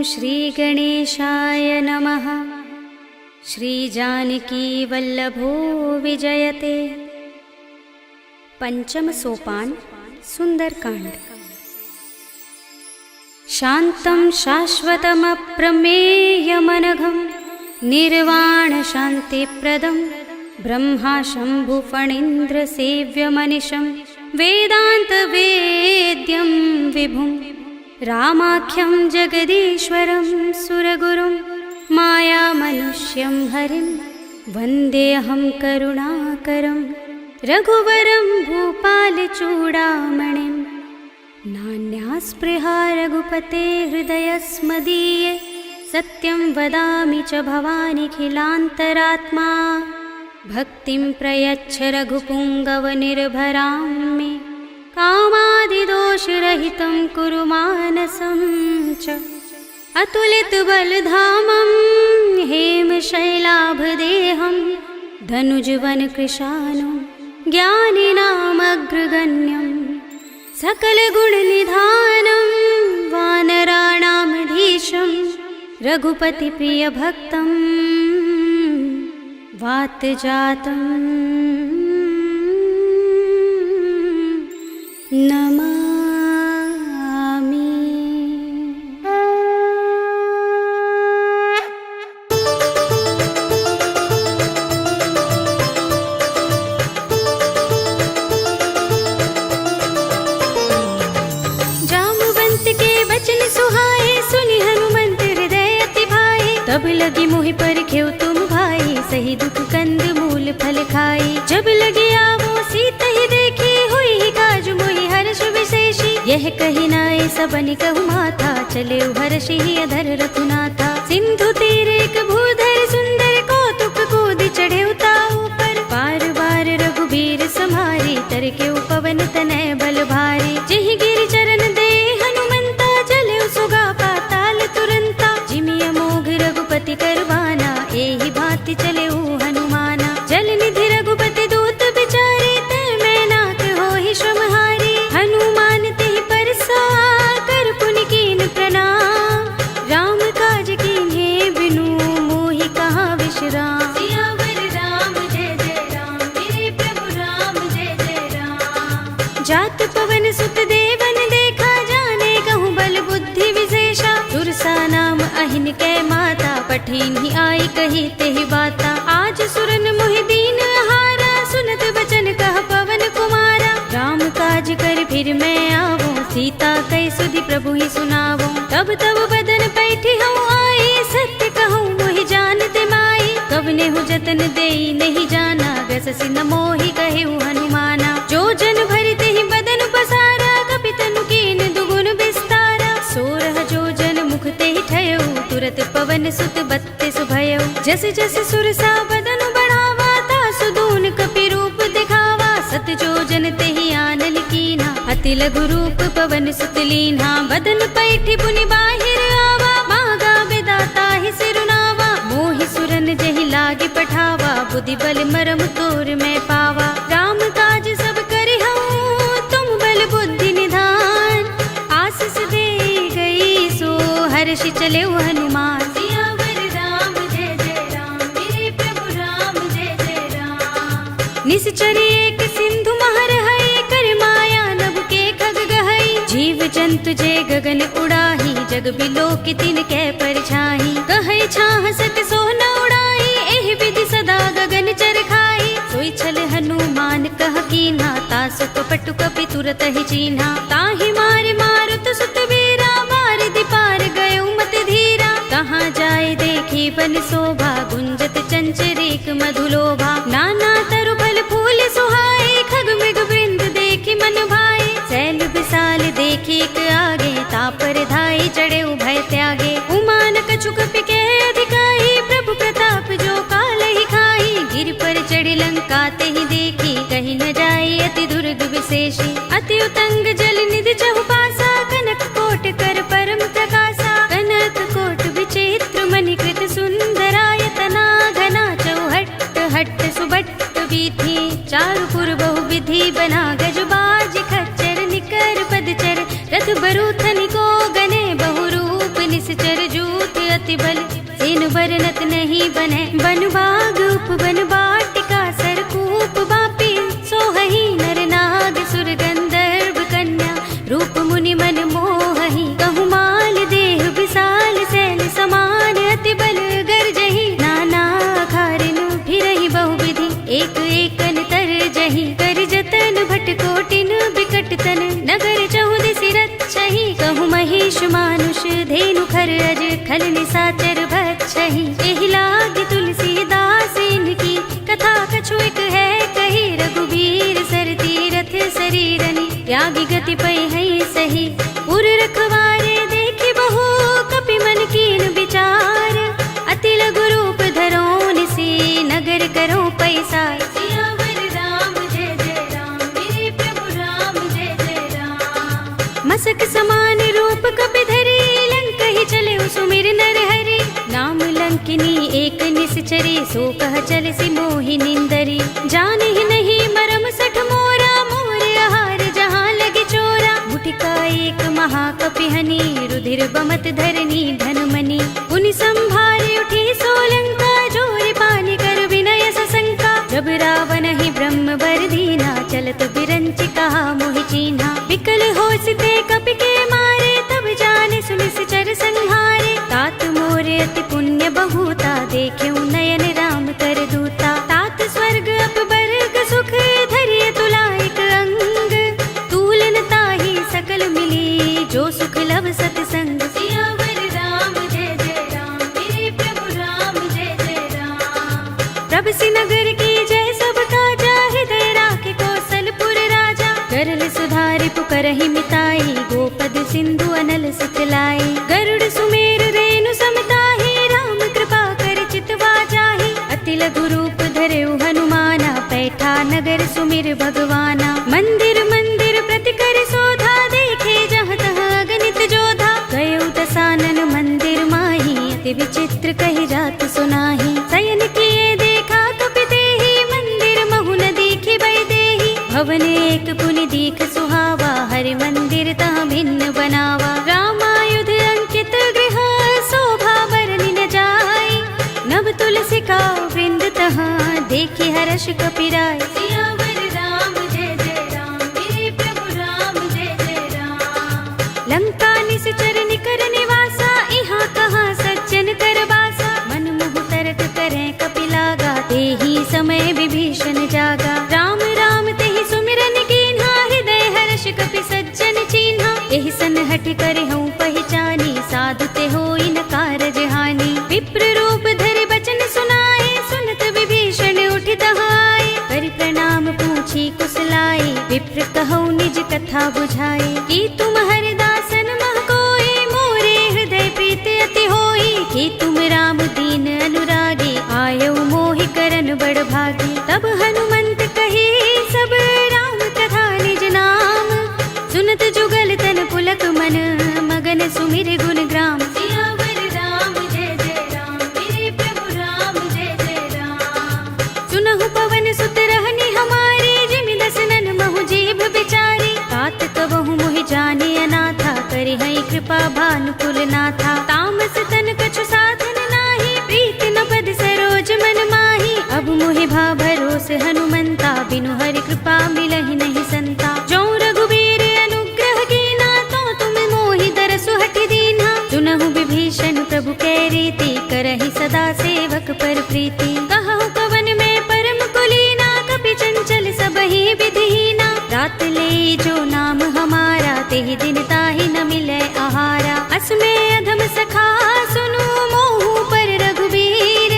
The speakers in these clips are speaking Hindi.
श्रीगणेशाय नमः। श्रीजानकीवल्लभो विजयते। पंचम सोपान सुंदरकांड। शान्तं शाश्वतमप्रमेयमनघं निर्वाण शान्तिप्रदं ब्रह्मा शम्भुफणीन्द्रसेव्यमनिशं वेदान्तवेद्यं विभुं रामाख्यं जगदीश्वरं सुरगुरुं मायामनुष्यं हरिं वन्देऽहं करुणाकरं रघुवरं भूपालचूडामणिं। नान्यास्पृहा रघुपते हृदयस्मदीये सत्यं वदामि च भवानिखिलान्तरात्मा। भक्तिं प्रयच्छ रघुपुङ्गवनिर्भरां मे कामादिदोषरहितं कुरु मानसं च। अतुलितबलधामं हेमशैलाभदेहं धनुजवनकृशानं ज्ञानिनामग्रगण्यं सकलगुणनिधानं वानराणामधीशं रघुपतिप्रियभक्तं वातजातं नमामि। जाम्बुवंत के वचन सुहाए सुनि हनुमंत हृदय अति भाए। तब लगी मोहि परखेउ तुम भाई सही दुख कंद मूल फल खाई। जब लगी आवो सीता ही देखी हुई ही काज मोहि हर्ष विशेषी। यह कही नाय सबनि कहु माथा चले हर्षि ही अधर रघुनाथा। सिंधु तीर एक भूधर सुंदर कौतुक कूद चढ़े ताऊ पर। बार बार रघुबीर सम्हारी तर के पवन तनय बल भारी। जिहि गिरि चरण दे हनुमंता चले सुगा पाताल तुरंता। जिमि अमोघ रघुपति करवाना एहि भांति चले हनुमाना। जल निधि रघुपति दूत बिचारे ते मैं नाथ होहि श्रमहारी। हनुमान तेहि परसा कर पुनि कीन प्रणाम। राम काज कीन्हे बिनु मोहि कहाँ विश्राम। सियावर राम जय जय राम मेरे प्रभु राम जय जय राम। जात पवन सुत देवन देखा जाने कहूँ बल बुद्धि विशेषा। सुरसा नाम अहिन कै माता पठीन ही आई कही तेहि बाता। आज सुरन मोहि दीन हारा सुनत बचन कह पवन कुमारा। राम काज कर फिर मैं आवो सीता कई सुधि प्रभु ही सुनावो। तब तब बदन पैठी हूँ आई सत्य कहूँ मोहि जानते माई। कवने हूँ जतन देई नहीं जाना गससि न मोहि कहे हनुमाना। जो जन भरते ही बदन पसारा कपितनु कीन दुगुन विस्तारा। सोरह जो जन मुख ते ही ठयो तुरत पवन सुत बत्तीस भयो। जस जस सुरसा बदन बढ़ावा तासु दून कपि रूप दिखावा। सत जो जन ते ही आनल कीना अति लघु रूप पवन सुत लीन्हा। बदन पैठी पुनि बाहिर आवा मागा विदाता ही सिरुनावा। मोहि सुरन जहि लागे पठावा बुद्धि बल मरम तोर में पावा। राम काज सब करे हूँ तुम बल बुद्धि निधान। आशीष दे गई सो हर्षि चले हनुमान। सियावर राम जय जय राम मेरे प्रभु राम जय जय राम। निश्चरी एक सिंधु महर है कर माया नभ के खग गहई। जीव जंतु जे गगन उड़ाही जग बिलो की तिन कै परछाई। कहै छाह सक सो न उड़ाई एहि विधि सदा गगन चर खाई। सोई छल हनुमान कह कीन्हा तासु कपटु कपि तुरत ही चीन्हा। ताहि मारे मारुत सुत वीरा बारिधि पार गयो मत धीरा। कहाँ जाए देखी बन शोभा गुंजत चंचरीक मधुलोभा। नाना तरु फल फूल सुहाए खग मृग वृंद देखी मन भाए। सैल विशाल देखी एक आगे तापर धाई चढ़े भय त्यागे। उमान कछु कपि के अधिकाई प्रभु प्रताप जो काल ही खाई। गिर पर चढ़ी लंका ते ही देखी कहीं न जाए अति दुर्ग विशेषी। अति उतंग जल निधि चहुपासा कनक कोट कर परम प्रकाशा। कनक कोट विचित्र मणिकृत सुंदरायतना घना चौहट्ट हट्ट सुबट्ट वीथी। चारुपुर बहु विधि बना गजबाज खच्चर निकर पदचर। रथ बरूथन को गने बहुरूप निश्चर। बन बाग उपवन वाटिका सरकूप बापी सोहहि नर नाग सुर गंधर्व कन्या रूप मुनि मन मोहहि कहु माल देह विशाल शैल समान अति बल गर्जहि नाना खारिन फिरहि बहुविधि एक एकन तर जहि कर जतन भट कोटिन बिकट तन नगर चहुदिसि रक्षहि कहु महिष मानुष धेनु खर अज खल निसाचर भक्षहि एहि लाग तुलसीदास इनकी कथा कछु एक है कही रघुबीर सर तीरथ शरीरनि त्यागी गति पै है सही पुर रखवारे देखि बहु कपि मन कीन विचार अति लघु रूप धरो निसी नगर करो पैसार सियावर राम जय जय राम मेरे प्रभु राम जय जय राम मसक समान रूप कपि धरी लंक ही चले सुमिर नर हरि नाम लंकिनी एक निश्चरी सो कह चल सि मोहि निंदरी जान ही नहीं मरम सठ मोरा मोर आहार जहाँ लगे चोरा मुठिका एक महाकपिहनि रुधिर बमत धरनी धनमणि पुनि संभारे उठी सोलंका जोर पानी कर विनय सशंका जब रावण ही ब्रह्म वर दीना चलत बिरंच कहा मोहि चीन्हा विकल होसिते कपि के मारे तब जाने सुनिश्चर संहारे तात मोरे अति पुण्य बहुता देख्यउ नयन राम कर दूता तात स्वर्ग अपवर्ग सुख धरिय तुला एक अंग तूलन ताहि सकल मिली जो सुख लव सतसंग सियावर राम जय जय राम मेरे प्रभु राम जय जय राम प्रभ नगर की जय सब काजा हृदय राखे कौशलपुर राजा करल सुधारि पुकरहि मिताई गोपद सिंधु अनल सितलाई गरुड़ सुमेर रेणु समताहि राम कृपा कर चितवा जाहि अति लघु रूप धरेउ हनुमाना पैठा नगर सुमिर भगवाना मंदिर मंदिर प्रति कर शोधा देखे जहाँ तहाँ अगणित जोधा गयउ दसानन मंदिर माही अति विचित्र कहि जात सुनाही शयन किए देखा कपि देहि मंदिर महु न दीखि बै देहि भवन एक पुनि दीख सुहावा हरि मंदिर तहाँ भिन्न बनावा रामायुध अंकित गृह शोभा बरनि न जाई नभ तुलसी का वृंद तहाँ देखि हर्ष कपिराय सियावर राम जय जय राम मेरे प्रभु राम जय जय राम लंका निश्चर निकर निवासा यहाँ कहाँ सज्जन कर बासा मन मुह तर्क करें कपिलागा तेहि समय विभीषण जागा राम राम तेहि सुमिरन कीन्हा हृदय हर्ष कपि सज्जन चीन्हा एहि सन हठ करे हूँ पहचानी साधु ते होई न कारज हानि विप्र रूप धरि बचन सुनाए सुनत विभीषण उठ दहाए कर प्रणाम पूछी कुशलाए विप्र कहौ निज कथा बुझाए कि तुम हरिदासन मह कोई मोरे हृदय प्रीत अति होई कि तुम राम दीन अनुरागी आयौ मोहि करन बड़ भागी तब हनुमंत कही सब राम कथा निज नाम सुनत जुगल तन पुलक मन मगन सुमिर गुण ग्राम सियावर राम जय जय राम मेरे प्रभु राम जय जय राम सुनहु पवन सुत रहनी हमारे जिमि दसनन महु जीभ बिचारी तात कबहु मोहि जाने अनाथा करि हई कृपा भानुकुल नाथा तामस तन कछु साधन नाही प्रीति न पद सरोज मन माही अब मोहि भा भरोस हनुमंता बिनु हरि कृपा मिलहि नहीं संता जो रघुबीर अनुग्रह कीना तो तुम मोहि दरसु हठि दीन्हा सुनहु विभीषण प्रभु कै रीति करहि सदा सेवक पर प्रीति कहु कवन में परम कुलीना कपि चंचल सबहि विधिहीना रात ले जो नाम हमारा तेहि दिन ताहि न मिले आहारा असमे अधम सखा सुनु मोहु पर रघुबीर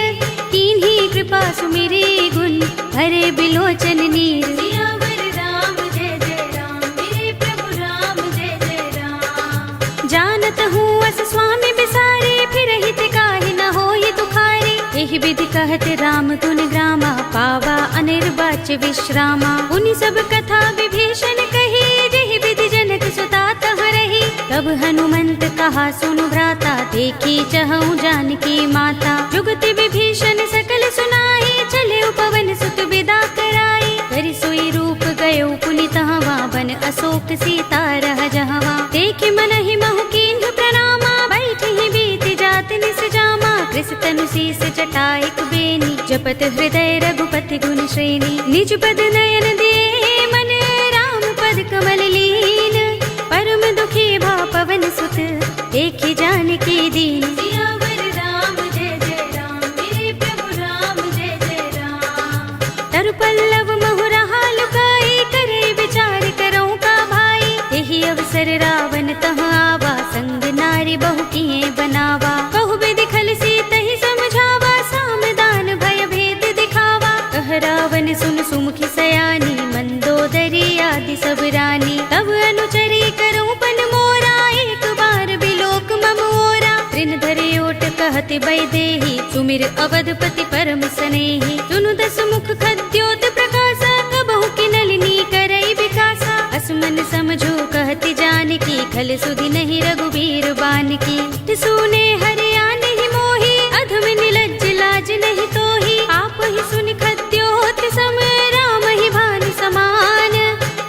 कीन्ही कृपा सुमिरी गुण हरे बिलोचन नीर सियावर राम जय जय राम मेरे प्रभु राम जय जय राम जानत हूँ अस स्वामी बिसारे फिर हित काहि न होई दुखारी एहि विधि कहत राम गुण ग्रामा पावा अनिर्वाच विश्रामा उनि सब कथा विभीषण कही जेहि विधि जनक सुता तह रही तब हनुमंत कहा सुनु भ्राता देखी चहु जानकी माता जुगति विभीषण सकल सुनाई चले पवन सुत विदा कराई कर सोई रूप गयो पुनि तहवा बन अशोक सीता रह जहवा देखि मन ही महु कीन्ह प्रणामा बैठ ही बीत जात निस जामा कृष तनु शीस जटाइक बे जपत हृदय रघुपति गुण श्रेणी। निज पद नयन दे मन राम पद कमल लीन। परम दुखी भा पवन सुत देखि जानकी दीन। सियावर राम जय जय राम, मेरे प्रभु राम जय जय राम। तरु पल्लव महुरहा लुकाई, करे विचार करो का भाई। यही अवसर रावण तह आवा, संग नारी बहु किए बनावा। कहु विधि खल सीतहि समझावा, सामदान भय भेद दिखावा। कह रावण सुन सुमुखी सयानी, मंदोदरी आदि सब रानी। तब अनुचरी करो पन मोरा, एक बार बिलोक मम ओरा। ऋण धरे ओट कहति वैदेही, सुमिर अवधपति परम सनेही। सुनु दस मुख खद्योत प्रकाशा, कबहु की नलिनी करई विकासा। असमन समझो कहति जानकी, खल सुधि नहीं रघुबीर बानकी। सुने हरिया नहीं मोही, अधम निलज्ज लाज नहीं तोही। आप ही सुनि खद्योत सम, राम ही भानु समान।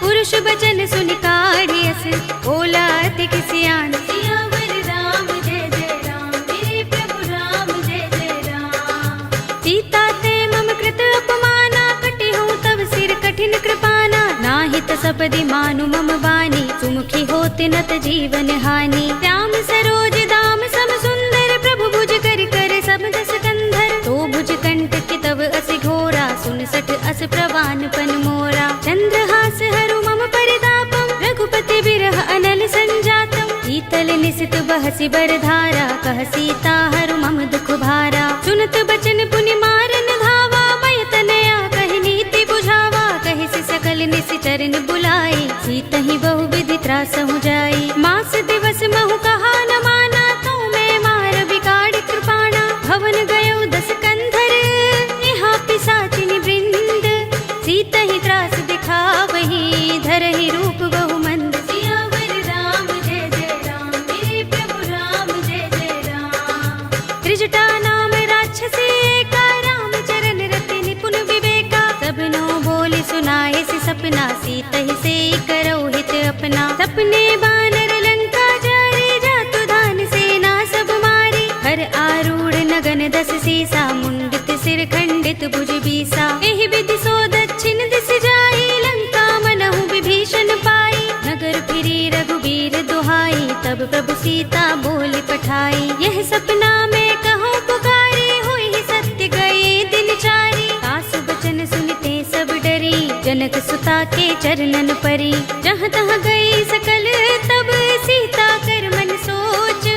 पुरुष बचन सुनि काढ़ियस, बोला अति किसियान। सियावर राम जय जय राम, मेरे प्रभु राम जय जय राम। सीता ते मम कृत अपमाना, कटे हूँ तब सिर कठिन कृपाना। नाहित सपदि मानु मम बानी, सुमुखी होत नत जीवन हानि। श्याम सरोज दाम सम सुंदर, प्रभु भुज कर कर सब दस कंधर। तो भुज कंटक तब अस घोरा, सुन सठ अस प्रवान पन मोरा। चंद्रहास हरु मम परितापम, रघुपति बिरह अनल संजातम। शीतल निसित बहसी बरधारा, कह सीता हरु मम दुख भारा। सुनत बचन पुनि मारन धावा, भय तनया कहि नीति बुझावा। कहि सि सकल निसि चरण बुलाई, सीतहि बहु विधि त्रासहु जाई। मास दिवस महु कहा न माना, तो मैं मार बिगाड़ कृपाणा। भवन गयो दस कंधर, यहाँ पिशाचिनी वृंद। सीतहि त्रास दिखावही, धरहि रूप बहु मंद। सियावर राम जय जय राम, मेरे प्रभु राम जय जय राम। त्रिजटा नाम राक्षसी एका, राम चरण रति निपुण विवेका। सबनो बोले सुनाए सि सपना, सीतहि से करो हित अपना। सपने बानर लंका जारे, जातु धान सेना सब मारी। हर आरूढ़ नगन दस सीसा, मुंडित सिर खंडित भुज बीसा। एहि विधि सो दक्षिण दिस जाई, लंका मनहु विभीषण पाई। नगर फिरी रघुबीर दुहाई, तब प्रभु सीता बोली पठाई। यह सपना में कहो पुकारी, हुई सत्य गए दिन चारी। सासु बचन सुनते सब डरी, जनक सुता के चरणन परी। जहाँ तहाँ गई सकल तब, सीता कर मन सोच।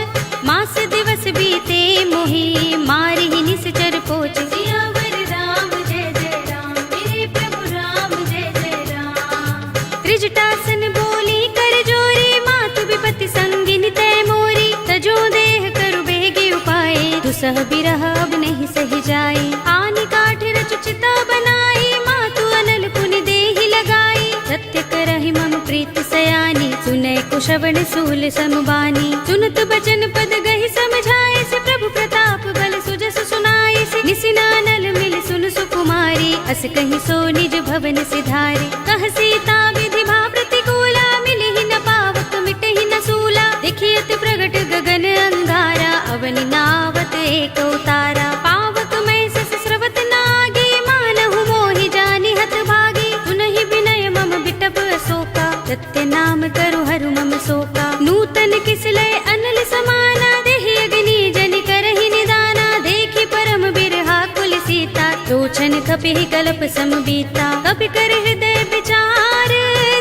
मास दिवस बीते मोही, मारी ही निश्चर पोच। सियावर राम जय जय राम, मेरे प्रभु राम जय जय राम। त्रिजटासन बोली कर जोरी, मातु विपति संगिनी तय मोरी। तजो देह करु बेगी उपाय, दुसह बिरह अब नहीं सही जाई। आनि काठ रचु चिता बनाई, मातु अनल पुनि देहि लगाई। सत्य करहि मम प्रीत सयानी, सुनै कुशवण सूल समबानी। सुनत बचन पद गहि समझाए, से प्रभु प्रताप बल सुजस सुनाए। से निसिनानल मिल सुन सुकुमारी, अस कहि सो निज भवन सिधारी। कह सीता विधि भा प्रतिकूला, मिलहि न पावक मिटहि न सूला। देखियत प्रगट गगन अंगारा, अवनि नावत एक उतारा। पावक मैं सस स्रवत नागी, मानहु मोहि जानि हत भागी। सुनहि विनय मम बिटप अशोका, सत्य नाम करु हरु मम शोका। नूतन किसलय अनल समाना, देहि अग्नि जनि करहि निदाना। देखि परम बिरहा कुल सीता, लोचन कपिहि कल्प सम बीता। कपि कर हृदय विचार,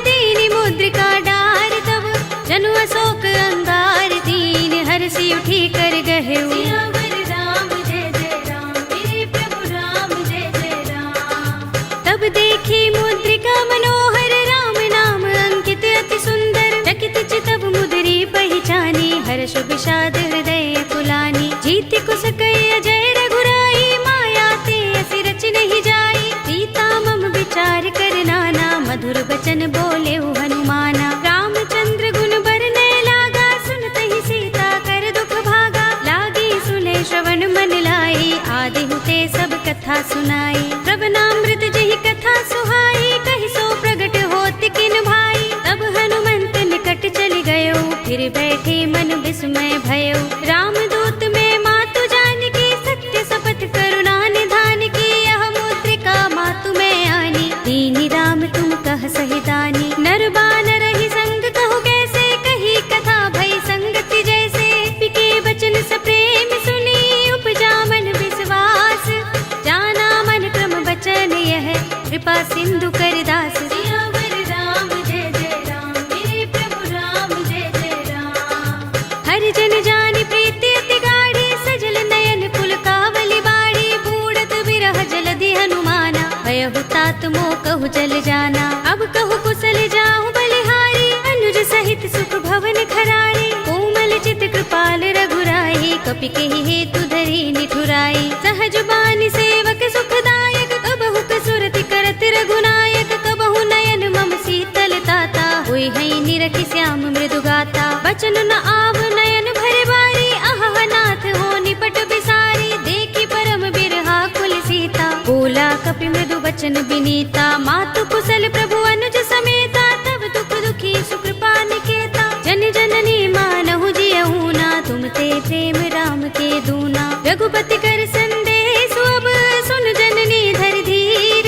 दीनि मुद्रिका डार। तब जनु अशोक अंगार, दीन हर्षि उठी कर गहेउ। सियावर राम जय जय राम, मेरे प्रभु राम जय जय राम। तब देखी मुद्रिका मनोहर, राम नाम अंकित अति सुंदर। चकित चितव मुदरी पहचानी, हर्ष विषाद हृदय कुलानी। जीति कुस कई अजय रघुराई, माया ते असि रच नहीं जाई। सीता मम विचार कर नाना, मधुर बचन बोले हनुमाना। रामचंद्र गुण बरनय लागा, सुनतहि सीता कर दुख भागा। लागी सुने श्रवण मन लाई, आदि हुते सब कथा सुनाई। श्रवणामृत जहि कथा सुहाई, कहि सो प्रगट होत किन भाई। तब हनुमंत निकट चल गयो, फिर बैठे मन विस्मय भयो। रामदूत में मातु जानकी, सत्य शपथ करुणा निधान की। कहु जल जाना। अब कहु कुशल जाऊं बलिहारी, अनुज सहित सुख भवन खरारी। कोमल चित कृपाल रघुराई, कपि केहि हेतु धरी निठुराई। सहज बानी सेवक सुखदायक, कबहु कसुरति करत रघुनायक। कबहु नयन मम शीतल ताता, होय है निरखि श्याम मृदु गाता। बचन न आव नयन भरे बारी, आहा नाथ हो निपट बिसारी। देखी परम बिरहा कुल सीता, बोला कपि मृदु बचन बिनीता। मातु कुशल प्रभु अनुज समेता, तब दुख दुखी सुकृपा निकेता। जन जननी मानहु जियहु ना, तुम ते प्रेम राम के दूना। रघुपति कर संदेश अब, सुन जननी धर धीर।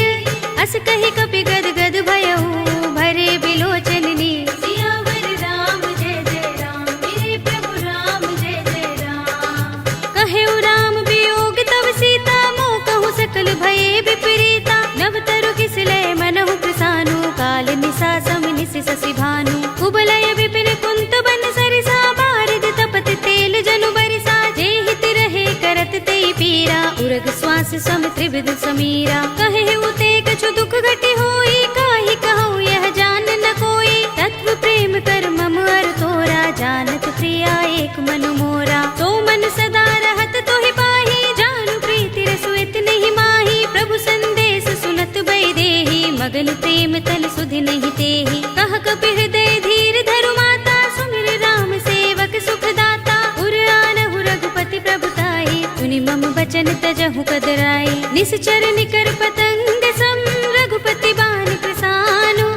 अस कहि कपि गद गद भयहु, भरे बिलोचन नीर। सियावर राम जय जय राम, मेरे प्रभु राम जय जय राम। कहेउ राम वियोग तब सीता, मोह कहु सकल भये विपरीता। नव तरु किसलय मनहु प्रसानु, काल निसा सम निस शशि भानु। कुबलय विपिन कुंत बन सरिसा, बारिद तपत तेल जनु बरिसा। जे हित रहे करत ते पीरा, उरग श्वास सम त्रिविध समीरा। कहे उते कछु दुख घटी होई, काहि कहूँ यह जान न कोई। तत्व प्रेम कर मम अर तोरा, जानत प्रिया एक मनु मोरा। तो मन सदा रहत तोहि पाही, जानु प्रीति रसुइत नहीं माही। प्रभु संदेश सुनत भय देहि, मगन प्रेम तल सुधि नहीं तेहि। कह कपि हृदय धीर धरु माता, सुमिर राम सेवक सुख दाता। उर आनहु रघुपति प्रभुताई, सुनि मम बचन तजहु कदराई। निश्चर निकर पतंग सम, रघुपति बान प्रसानु।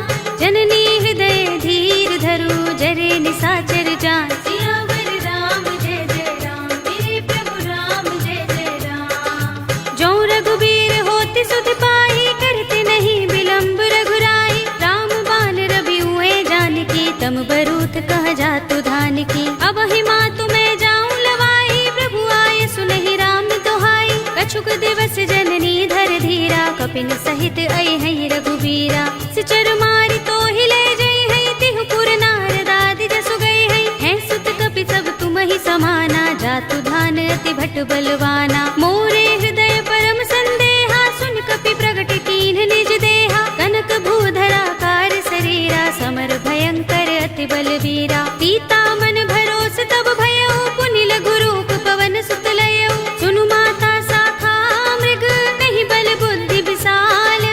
जननी हृदय धीर धरु, जरे निसाचर जान। सियावर राम जय जय राम, मेरे प्रभु राम जय जय राम। जो रघुबीर होति सुध पाई, करते नहीं विलंब रघुराई। राम बान रवि हुए जानकी, तम बरूथ कह जातु धान की। अब ही मातु मैं जाऊं लवाई, प्रभु आए सुनहि राम दोहाई। कछुक दिवस जननी धर धीरा, कपिन सहित अय है रघुबीरा। सिचर मारि तो हिले जय है, तिहु पुर नारद आदि जसु गए है। सुत कपि सब तुम ही समाना, जातु धान अति भट बलवाना। मोरे हृदय परम संदेहा, सुन कपि प्रगट कीन्ह निज देहा। कनक भूधरा कार शरीरा, समर भयंकर अति बलवीरा। सीता मन भरोस तब भयउ, पुनि लघु रूप पवन सुत लयउ। सुनु माता शाखा मृग, नहीं बल बुद्धि विशाल।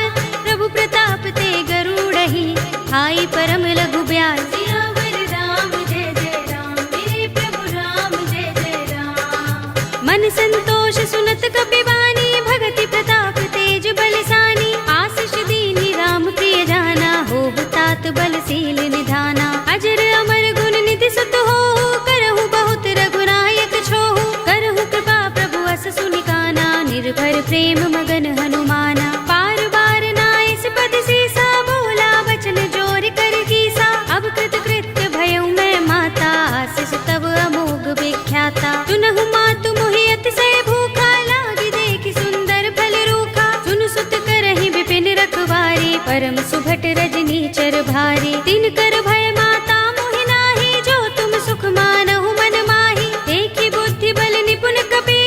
प्रभु प्रताप ते गरुड़हि, हाई परम लघु ब्याल। सियावर राम जय जय राम, मेरे प्रभु राम जय जय राम। मन संतोष सुनत कपि वाणी, भगति प्रताप तेज बलसानी। आशीष दीनि राम प्रिय जाना, होहु तात बलशील निधाना। अजर अमर गुण निधि सुत होहु, करहु बहुत रघुनायक छोहु। करहु कृपा प्रभु अस सुनि काना, निर्भर प्रेम मगन हनुमाना। पार बार नाइस पद सीसा, बोला वचन जोर कर कीसा। अब कृत कृत्य भयउ मैं माता, आशीष तब अमोघ विख्याता। सुनहु मातु मोहि अतिशय भूखा, लागी देखि सुंदर फल रूखा। सुन सुत करहि विपिन रखवारी, परम सुभट रजनी चर भारी। तिन कर भय माता मोहि नाही, जो तुम सुख मानहु मन माही। देखि बुद्धि बल निपुण कपि,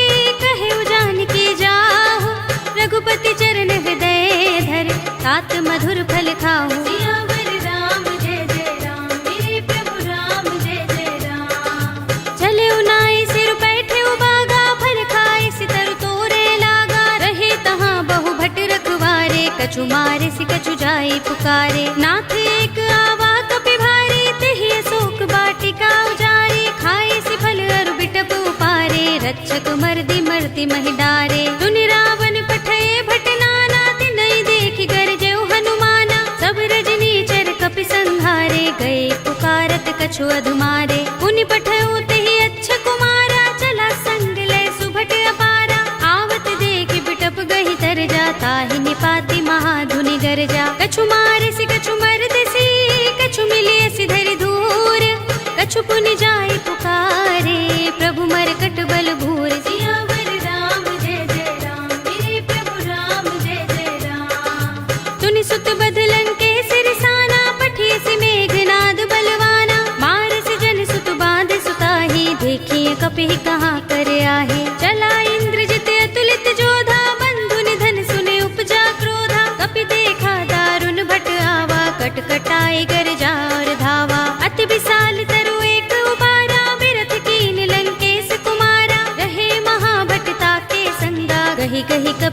कहेउ जानकी जाहु। रघुपति चरण हृदय धर, तात मधुर फल खाहु। सियावर राम जय जय राम, मेरे प्रभु राम जय जय राम। चले उनाई सिर बैठे उबागा, फल खाए सितर तोरे लागा। रहे तहाँ बहु भट रखवारे, कछु मारे सि कछु जाई पुकारे। नाथ एक आवा कपि भारी, तेहि अशोक वाटिका उजारी। खाए सि फल अरु बिटप उपारे, रक्षक मर्दि मर्ति महि डारे। सुनि रावण पठये भट नाना, तिनहि देखि गरजेउ हनुमाना। सब रजनी चर कपि संहारे, गए पुकारत कछु अधुमारे। पुनि पठयउ तेहि अच्छा कुमारा, चला संग लय सुभट अपारा। आवत देखि बिटप गहि तर जा, ताहि निपाति महाधुनि गरजा। कछु मारे सि कछु मरदसी, कछु मिलिय सि धरि धूर। कछु पुनि जाई पुकारे, प्रभु मरकट बल भूर। सियावर राम जय जय राम, मेरे प्रभु राम जय जय राम। तुनि सुत बध लंकेश रिसाना, पठिय सि मेघनाद बलवाना। मारस जन सुत बांध सुताही, देखिए कपि कहाँ कर आहे। चला इंद्रजित अतुलित जोधा, बंधु निधन सुने उपजा क्रोधा। कपि देखा दारुण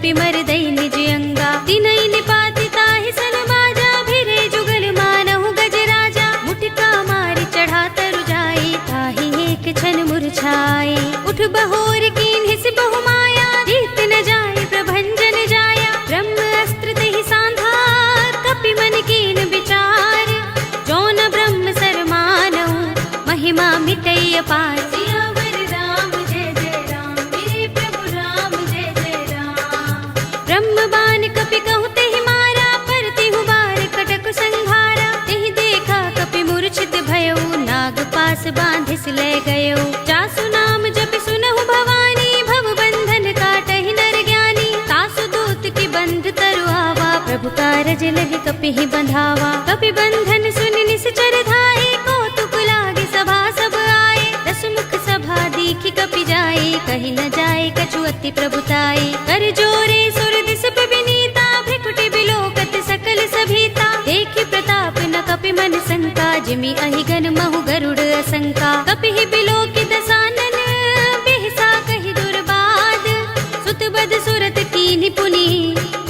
कपि मर दई निज अंगा। तिनई निपाति ताहि सन बाजा, भिरे जुगल मानहु गज राजा। मुटिका मारि चढ़ा तरु जाई, ताहि एक क्षण मुरझाई। उठ बहोर कीन्हि सि बहु माया, जीत न जाय प्रभंजन जाया। ब्रह्म अस्त्र तेहि सांधा, कपि मन कीन विचार। जौन ब्रह्म सर मानहु, महिमा मिटई अपार। सियावर राम जय जय राम, मेरे प्रभु राम जय जय राम। ब्रह्म बाण कपि कहु तेहि मारा, परतिहु बार कटक संघारा। तेहि देखा कपि मूर्छित भयउ, नाग पास बांधिस ले गयउ। जासु नाम जपि सुनहु भवानी, भव बंधन काटहि नर ज्ञानी। तासु दूत की बंध तरु आवा, प्रभु कारज लगे कपिहि बंधावा। कपि बंधन सुनि निश्चर धाये, कौतुक लागे सभा सब आए। दस मुख सभा दीखि कपि जाए, कहि न जाए कछु अति प्रभुताई। कर जोरे सुर दिस पे विनीता, भ्रिकुटि बिलोकत सकल सभीता। देखि प्रताप न कपि मन शंका, जिमि अहिगन महु गरुड़ असंका। कपिहि बिलोकि दसानन, बिहसा कहि दुर्बाद। सुत बद सुरत कीन्हि पुनि,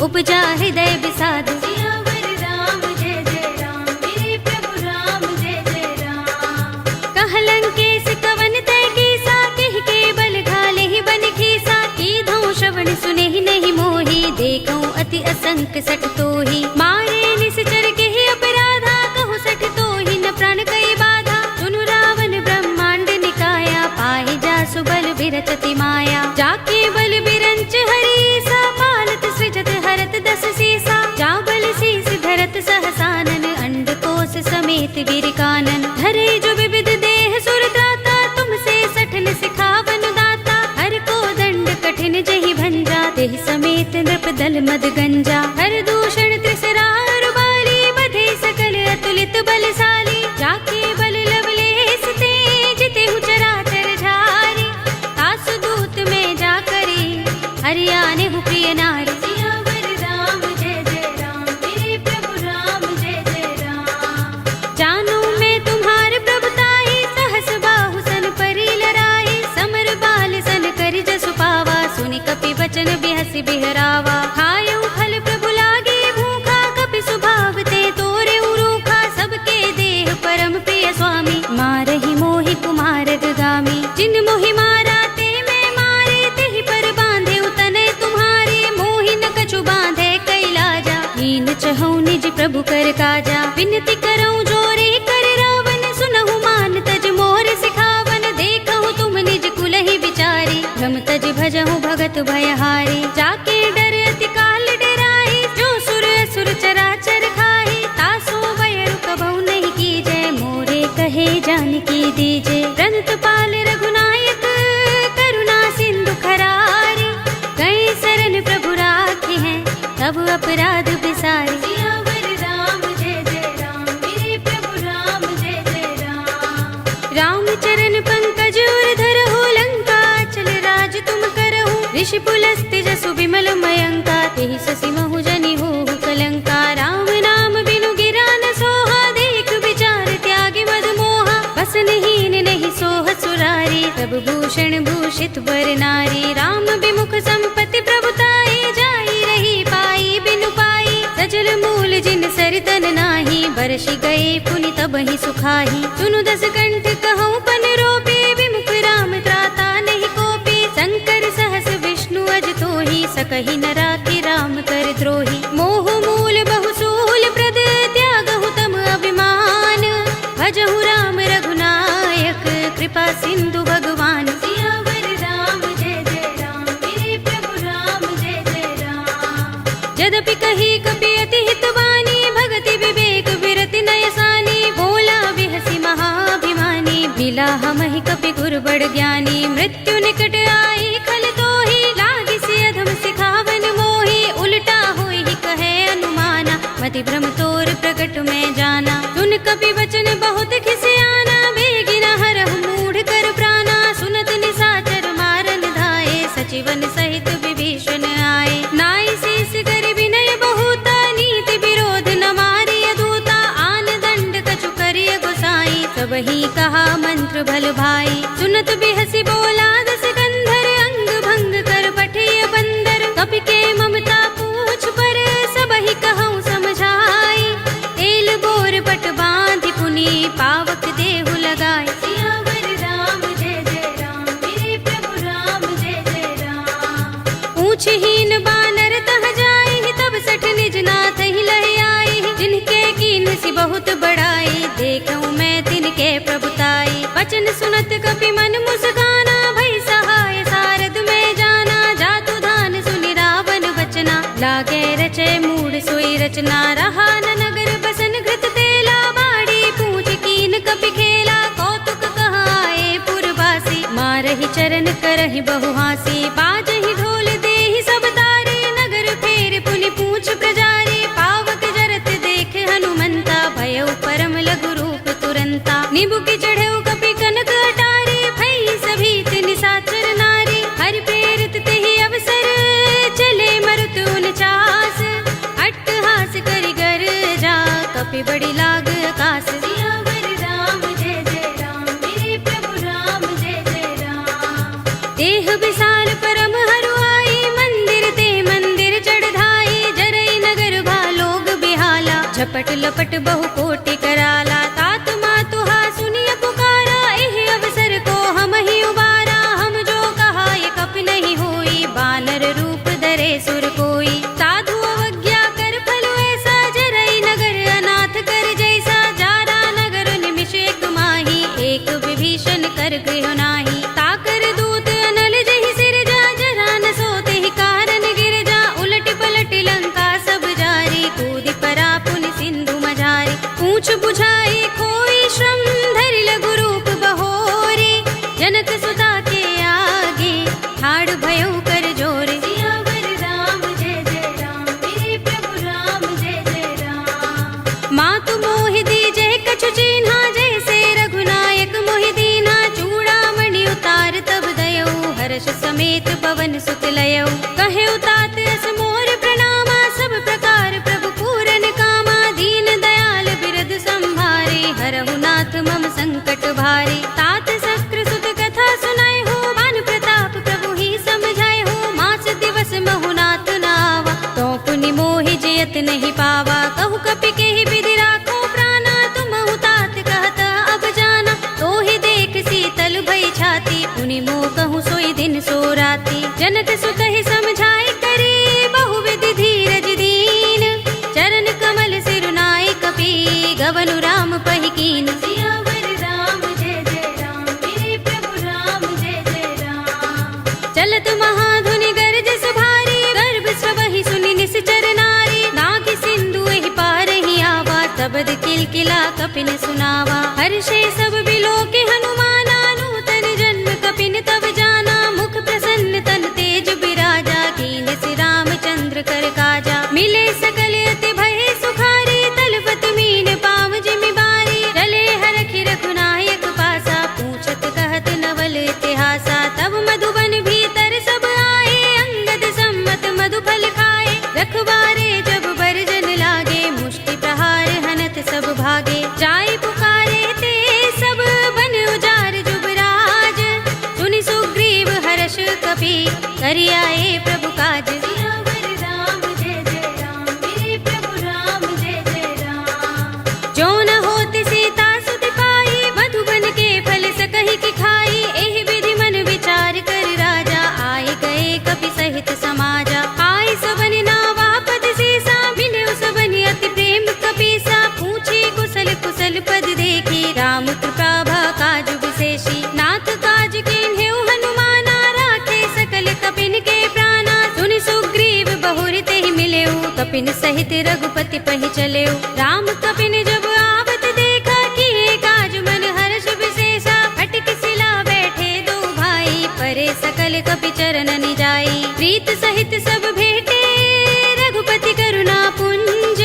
उपजा हृदय विषाद। सियावर राम जय जय राम, मेरे प्रभु राम जय जय राम। कहलंकेश कवन तय कीसा, केहि के बल घाले ही बन खीसा। कीधौ श्रवण सुनेहि नहीं मोहि, देखौ अति असंक सठ तोहि। मारे निश्चर केहि अपराधा, कहु सठ तोहि न प्राण कई बाधा। सुनु रावण ब्रह्मांड निकाया, पाहि जासु बल बिरचति माया। जाके बल बिरंच हरीसा, पालत सृजत हरत दस सीसा। जा बल शीस धरत सहसानन, अंडकोश समेत गिर कानन। धरे जो विविध देह सुर त्राता, तुमसे सठन सिखावन दाता। हर को दंड कठिन जहि भंजा, तेहि समेत नृप दल मद गंजा। हर दूषण त्रिसरार बाली, बधे सकल अतुलित बलशाली। जाके बल लवलेस ते, जितेहु चराचर झारी। तासु दूत में जा करी, हरियाने हु प्रिय नारी। सियावर राम जय जय राम, मेरे प्रभु राम जय जय राम। जानो मैं तुम्हार प्रभुताई, सहस बाहु सन परि लराई। समर बाल सन करि जसु पावा, सुनि कपि बचन बिहसि बिहरावा। खायउ फल प्रभु लागे भूखा, कपि सुभाव ते तोरे उरूखा। सबके देह परम प्रिय स्वामी, मारहि मोहि कुमार गामी। जिन मोहि मारा ते मैं मारे, तेहि पर बांधे उतने तुम्हारे। मोहि न कछु बांधे कैलाजा, हीन चहु निज प्रभु कर काजा। विनती करऊं जोरे कर रावण, सुनहु मान तज मोर सिखावन। देखहु तुम निज कुलहि विचारी, भ्रम तज भजहु भगत भयहारी। जाके डर अति काल डराई, जो सुर असुर चराचर खाई। तासो बयरु कबहु नहीं कीजै, मोरे कहे जानकी दीजे। रंत पाल रघुनायक, करुणा सिंधु खरारी। गए शरण प्रभु राखे हैं, तब अपराध बिसारी। सियावर राम जय जय राम, मेरे प्रभु राम जय जय राम। राम चरण पंकज उर धरहु, लंका चल राज तुम करहु। ऋषि पुलस्त्य जसु विमल मयंका, तेहि ससि महु जनि होहु कलंका। राम नाम बिनु गिरा न सोहा, देख विचार त्यागी मद मोहा। बसनहीन नहीं सोह सुरारी, तब भूषण भूषित वर नारी। राम विमुख संपत्ति प्रभुताई, जाई रही पाई बिनु पाई। सजल मूल जिन सरतन नाही, बरसि गए पुनि तबहि सुखाही। सुनु दस कंठ कहूँ पन रोपी, विमुख राम त्राता नहीं कोपी। शंकर सहस विष्णु अज तोहि, सकहि न राखि राम कर द्रोही। मोह मूल बहु सूल प्रद, त्यागहु तम अभिमान। भजहु राम रघुनायक, कृपा सिंधु भगवान। सियावर राम जय जय राम, मेरे प्रभु राम जय जय राम। यद्यपि कही कपि अति हितवानी, भगति विवेक विरति नयसानी। बोला बिहसि महाभिमानी, मिला हमहि कपि गुर बड़ ज्ञानी। मृत्यु निकट आई खल तोहि, लागिसि अधम सिखावन मोहि। उल्टा होई कहे अनुमाना, मति भ्रम तोर प्रकट में जाना। सुन कपि वचन बहुत खिसियाना, बेगिन हरहु मूढ़ कर प्राणा। सुनत निशाचर मारन धाये, सचिवन सहित विभीषण आए। नाई शीस कर विनय बहुता, नीति विरोध न मारिय दूता। आन दंड कछु करिय गोसाई, सबहि कहा मंत्र भल भाई। सुनत बिहसि बोला दस कंधर, अंग भंग कर पठिय बंदर। कपि के मम बढ़ाई, देखूं मैं तिनके प्रभुताई। वचन सुनत कपि मन मुस्काना, भई सहाय सारद में जाना। जातु धान सुनि रावण वचना, लागे रचे मूड सोई रचना। रहा न नगर बसन घृत तेला, बाड़ी पूछ कीन कपि खेला। कौतुक कहाए पुरवासी, मारहि चरण करहि बहु हासी। बाजहि ढोल देहि सब तारी, नगर फेर पुनि पूछ प्रजारी। पावक जरत देख हनुमंता, भयउ परम लघु रूप तुरंता। निबुकि चढ़ऊ कपि कनक अटारी, भई सभीत निशाचर नारी। हरि प्रेरित तेहि अवसर, चले मरुत 49। अट्टहास करि गर्जा, कपि बड़ी लाग आकाश। सियावर राम जय जय राम, मेरे प्रभु राम जय जय राम। देह विशाल परम हरुआई, मंदिर ते मंदिर चढ़ाई। जरई नगर भालोग बिहाला, झपट लपट बहु कोटि कराला। तात मातुहा सुनिय पुकारा, एहि अवसर को हम ही उबारा। हम जो कहा ये कपि नहीं होई, बानर रूप धरे सुर कोई। साधु अवज्ञा कर फल ऐसा, जरई नगर अनाथ कर जैसा। जारा नगर निमिष एक माही, एक विभीषण कर गृह नाही। ताकर दूत अनल जहि सिर जा, जरा न सोते ही कारण गिर जा। उलट पलट लंका सब जारी, कूदि परा पुनि सिंधु मझारी। पूछ बुझाई खोई श्रम, धरि लघु रूप बहोरी। जनक सुता के आगे, ठाड़ भयउ कर जोरे। सियावर राम जय जय राम, मेरे प्रभु राम जय जय राम। मातु मोहि दीजे कछु चिन्हा, जैसे रघुनायक मोहि दीन्हा। चूड़ामणि उतार तब दयऊ, हर्ष समेत पवन सुत लयऊ। कहे उतात अस मोर प्रणामा, सब प्रकार प्रभु पूरन कामा। दीन दयाल बिरद संभारे, हरहु नाथ मम संकट भारे। तात शस्त्र सुत कथा सुनाए हो, बान प्रताप प्रभु ही समझाए हो। मास दिवस महु नाथ नावा, तो पुनि मोहि जयत नहीं पावा। कहु कपि केहि विधि राखो प्राणा, तुमहु तात कहत अब जाना। तो ही देख शीतल भई छाती, पुनि मोह कहूँ सोई दिन सो राती। जनक सुत ही समझाए करे, बहु विधि धीरज दीन। चरण कमल सिरुनाए कपि, गवनु राम पहि कीन। सियावर राम जय जय राम, मेरे प्रभु राम जय जय राम। चलत महाधुनि गरजस भारी, गर्भ सबहि सुनि निश्चर नारी। नाग सिंधु एहि पारहि आवा, तबद किलकिला कपिन सुनावा। हर्षे सब बिलोके हनुमाना, नूतन जन्म कपिन तब जाना। मुख प्रसन्न तन तेज बिराजा, कीन्ह श्री रामचंद्र कर काजा। मिले सकल अति भय सुखारी, तलपत मीन पाव जिमि बारी। चले हरखि रघुनायक पासा, पूछत कहत नवल इतिहासा। तब मधुबन भीतर सब आए, अंगद सम्मत मधुफल खाए। रखवारे जब बरजन लागे, मुष्टि प्रहार हनत सब भागे। जाय पुकारे ते सब बन उजार जुबराज। सुनि सुग्रीव हर्ष कपि, करि आए प्रभु काज। सियावर राम जय जय राम, मेरे प्रभु राम जय जय राम। जो न होत सीता सुत पाई, मधुबन के फल सकहि की खाई। एहि विधि मन विचार कर राजा, आए गए कपि सहित समाजा। आए सबनि नावा पद सीसा, मिले सबनि अति प्रेम कपीसा। पूछे कुशल कुशल पद देखी, राम कृपा भा काज विशेषी। नाथ काज कीन्हेउ हनुमाना, राखे सकल कपिन के प्राणा। सुनि सुग्रीव बहुर तेहि मिलेउ, कपिन सहित रघुपति पहि चलेउ। राम कपिन जब आवत देखा, किए काज मन हर्ष विशेषा। फटक सिला बैठे दो भाई, परे सकल कपि चरण निजाई। प्रीत सहित सब भेटे, रघुपति करुणा पुंज।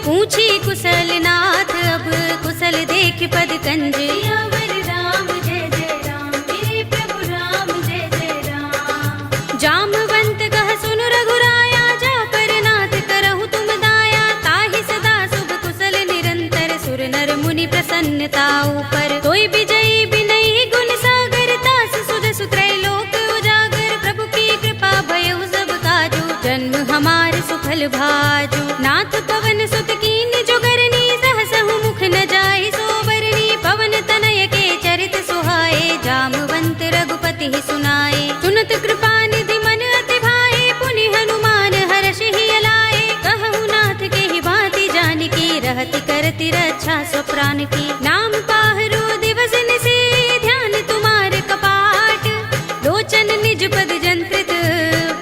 पूछी कुशल नाथ, अब कुशल देख पद कंज। सियावर राम जय जय राम, मेरे प्रभु राम जय जय राम। जामवंत कह सुन रघुराया, जा पर नाथ करहु तुम दाया। ताहि सदा शुभ कुशल निरंतर, सुर नर मुनि प्रसन्नता ऊपर। तोय विजयी विनयी गुण सागर, तास सुध सुत्रय लोक उजागर। प्रभु की कृपा भयउ सब काजू, जन्म हमार सुफल भाजू। नाथ पवन सुत कीन जोगरनी, सहसहु मुख न जाय सोबरनी। पवन तनय के चरित सुहाए, जामवंत रघुपति ही सुनाए। सुनत कृपा निधि मन अति भाए, पुनि हनुमान हर्ष ही अलाए। कहु नाथ के ही भांति जानकी, रहति करत करती रक्षा स्वप्राण की। नाम पाहरो दिवस निशि ध्यान तुम्हारे कपाट, लोचन निज पद जंत्रित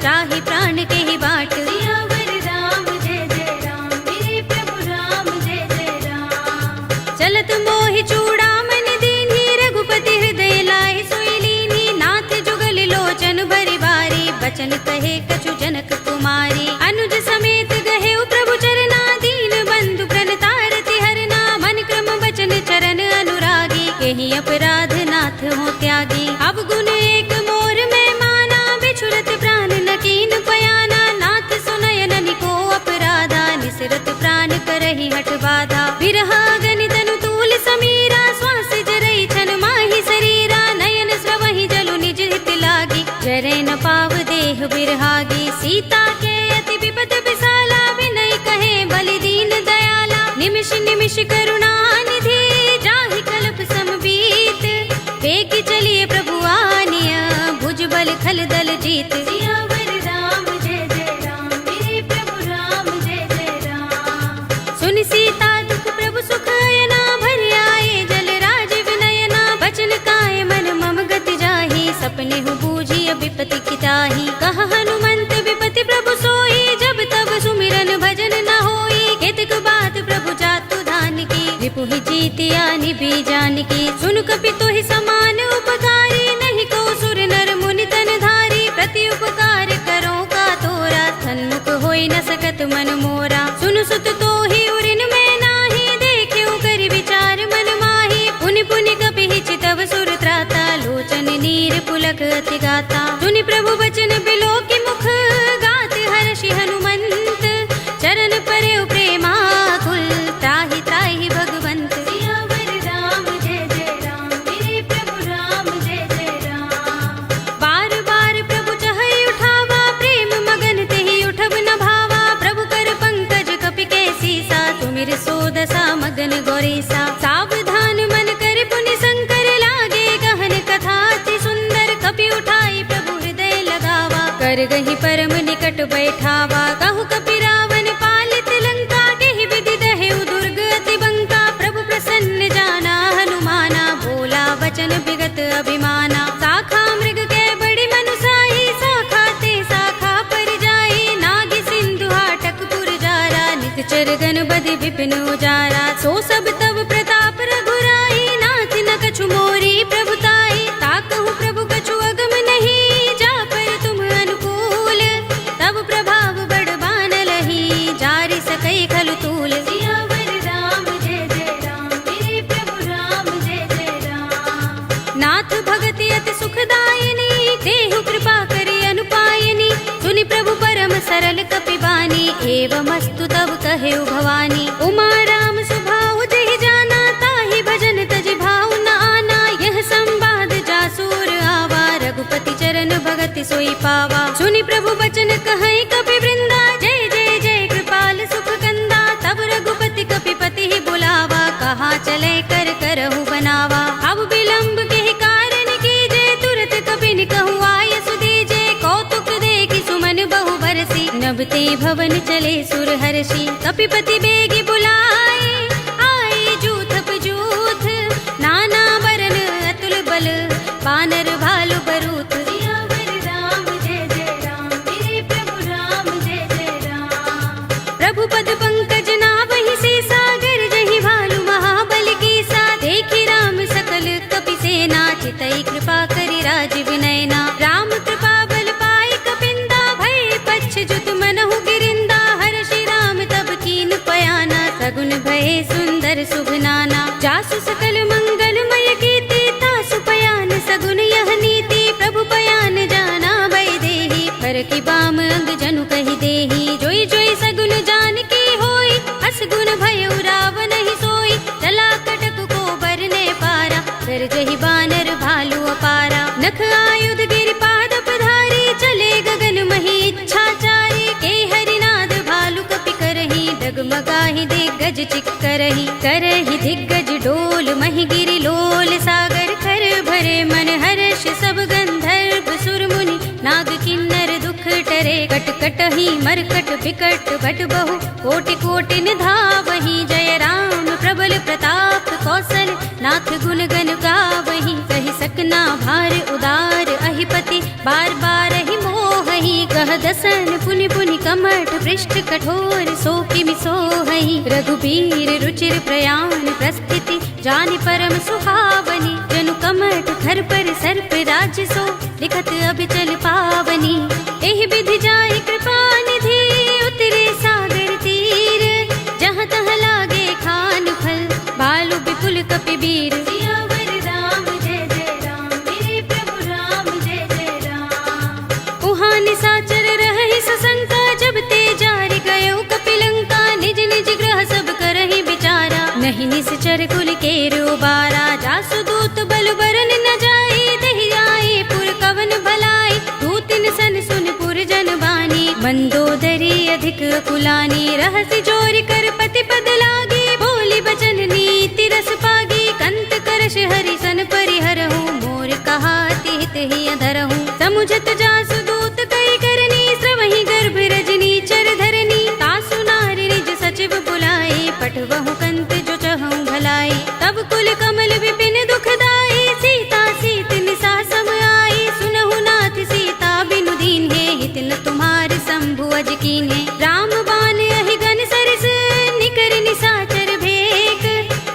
त्राहि प्राण के ही बाट। सियावर राम जय जय राम, मेरे प्रभु राम जय जय राम। चलत मोहि चूड़ामणि दीन्ही, रघुपति हृदय लाहि सोई लीन्ही। नाथ जुगल लोचन भरि बारी, बचन कहे कछु जनक कुमारी। अनुज समेत गहे प्रभु चरना, दीन बंधु प्रणतारति हरना। मन क्रम बचन चरण अनुरागी, केहि अपराध नाथ हो त्यागी। अब गुण एक मोर में माना, बिछुरत प्राण न कीन पयाना। नाथ सुनयन निको अपराधा, निसरत प्राण करहि हठ बाधा। विरहा गनि तनु तूल समीरा, श्वास जरई छन माहि शरीरा। नयन स्रवहि जलु निज हित लागी, जरै न पाव देह बिरहागी। सीता के अति विपद विसाला, विनय कहे बलि दीन दयाला। निमिष निमिष करुणा निधि, जाहि कल्प समबीत। वेग चलिए प्रभु आनिया, भुजबल खल दल जीत। सियावर राम जय जय राम, मेरे प्रभु राम जय जय राम। सुनि सीता दुख प्रभु सुख अयना, भरि आए जल राज विनयना। बचन काय मन मम गति जाहि, सपने हु बूझी विपति किताहि। कह हनुमंत विपति प्रभु सोई, जब तब सुमिरन भजन न होई। केतक बात प्रभु जातु धान की, रिपुहि जीतिया निभि जानकी। सुन कपि तोहि समान उपकारी, नहीं को सुर नर मुनि तन धारी। प्रति उपकार करो का तोरा, सन्मुख होई न सकत मन मोरा। सुन सुत तोहि उरिन में नाही, देख्यो कर विचार मन माही। पुनि पुनि कपि चितव सुर त्राता, लोचन नीर पुलक अति गाता। सुनि प्रभु बचन बिलो की मुख, गात हर्षि हनुमंत। चरण परे प्रेमाकुल, त्राहि त्राहि भगवंत। सियावर राम जय जय राम, मेरे प्रभु राम जय जय राम। बार बार प्रभु चहई उठावा, प्रेम मगन तेहि उठब न भावा। प्रभु कर पंकज कपि के सीसा, तुमिर सोदसा मगन गौरीसा। सावधान मन कर पुनि शंकर, लागे गहन कथा अति सुंदर। कपि उठाई प्रभु हृदय लगावा, कर गहि परम निकट बैठावा। कहु कपि रावण पालित लंका, केहि विधि दहेउ दुर्ग अति बंका। प्रभु प्रसन्न जाना हनुमाना, बोला वचन विगत अभिमाना। शाखा मृग के बड़ी मनुसाही, शाखा ते शाखा पर जाई। नाग सिंधु हाटक पुर जारा, निकचर गण बधि विपिन उजारा। सो सब तब प्रताप रघुराई, नाथ न कछु मोरी प्रभुताई। ताकहु प्रभु कछु अगम नहीं, जा पर तुम अनुकूल। तब प्रभाव बड़ बानलहि, जारि सकै खलु तूल। सियावर राम जय जय राम, मेरे प्रभु राम जय जय राम। नाथ भगति अति सुखदायिनी, देहु कृपा करि अनुपायिनी। सुनि प्रभु परम सरल कपि बानी, एवमस्तु तब कहेउ भवानी। उमा राम स्वभाव जेहि जाना, ताहि भजन तजि भाव न आना। यह संवाद जासूर आवा, रघुपति चरण भगति सोई पावा। सुनि प्रभु बचन कहै कपि वृंदा, जय जय जय कृपाल सुख कंदा। तब रघुपति कपि पति ही बुलावा, कहा चले कर करहु बनावा। अब विलंब के कारण कीजे, तुरत कपि निकहु आय सुदीजे। कौतुक देखि सुमन बहु बरसी, नभते भवन चले सुर हर्षि। कपिपति बेगी बुलाए, आए जूथ पजूथ। नाना बरन अतुल बल, बानर भालु बरूथ। सियावर राम जय जय राम, मेरे प्रभु राम जय जय राम। प्रभु पद पंकज नावहि सीसा, गिरजहि भालु महाबल कीसा। देखि राम सकल कपि सेना, चितई कृपा करि राज विनयना। राम कृपा बल पाई कपिंदा, भय पच्छ जुत मनहु गिरिंदा। हर्षि राम तब कीन पयाना, सगुन भय सुंदर शुभ नाना। जासु सकल मंगलमय कीर्ति, तासु पयान सगुन यह नीति। प्रभु पयान जाना भय देहि, पर की बाम अंग जनु कहि देहि। जोई जोई सगुन जान की होई, अस गुण भयउ रावण ही सोई। चला कटक को बरने पारा, गरजहि बानर भालु अपारा। नख आयुध गिरि पाद पधारी, चले गगन मही इच्छाचारी। के हरिनाद भालु कपि करहि, डगमगाहि दिग्गज चिक्करहि। करहि दिग्गज डोल महि गिरि लोल, सागर कर भरे मन हर्ष सब गंधर्व सुर मुनि। नाग किन्नर दुख टरे, कट कटहि मरकट बिकट भट बहु। कोटि कोटि निधावहि, जय राम प्रबल प्रताप कौशल नाथ गुण गण गावहीं। कहि सकना भार उदार अहिपति बार बार ही मोहहि। कह दसन पुनि पुनि कमठ पृष्ठ कठोर सो किमि सोहहि। रघुबीर रुचिर प्रयाण प्रस्थिति जानि परम सुहावनी। जनु कमठ खर पर सर्प राज सो लिखत अबिचल पावनी। एहि विधि जाहि कृपा निधि उतरे सागर तीर। जहाँ तहाँ लागे खान फल भालु विपुल कपिबीर। सियावर राम जय जय राम मेरे प्रभु राम जय जय राम। उहाँ निसाचर रहहि सशंका जब ते जारि गयो कपिलंका। निज निज ग्रह सब करहि विचारा नहीं निश्चर कुल केरो बारा। जासु दूत बल बरन न जाई देहि आए पुर कवन भलाई। दूतिन सन सुन पुर जन बानी मंदोदरी अधिक कुलानी। रहसि जोरि कर पति पद लागी बोली बचन नीति रस पागी। कंत करश हरि सन परिहरहु मोर कहा तिहित ही अधरहु। समुझत जासु दूत कई करनी श्रवहि गर्भ रजनी चर धरनी। तासु नारि निज सचिव बुलाई पठवहु कंत जो चहु भलाई। तब कुल कमल विपिन दुखदाई सीता सीत निसा सम आई। सुनहु नाथ सीता बिनु दीन्हे हित न तुम्हार शंभु अज कीन्हे। राम बाण अहि गन सरस निकर निसाचर भेक।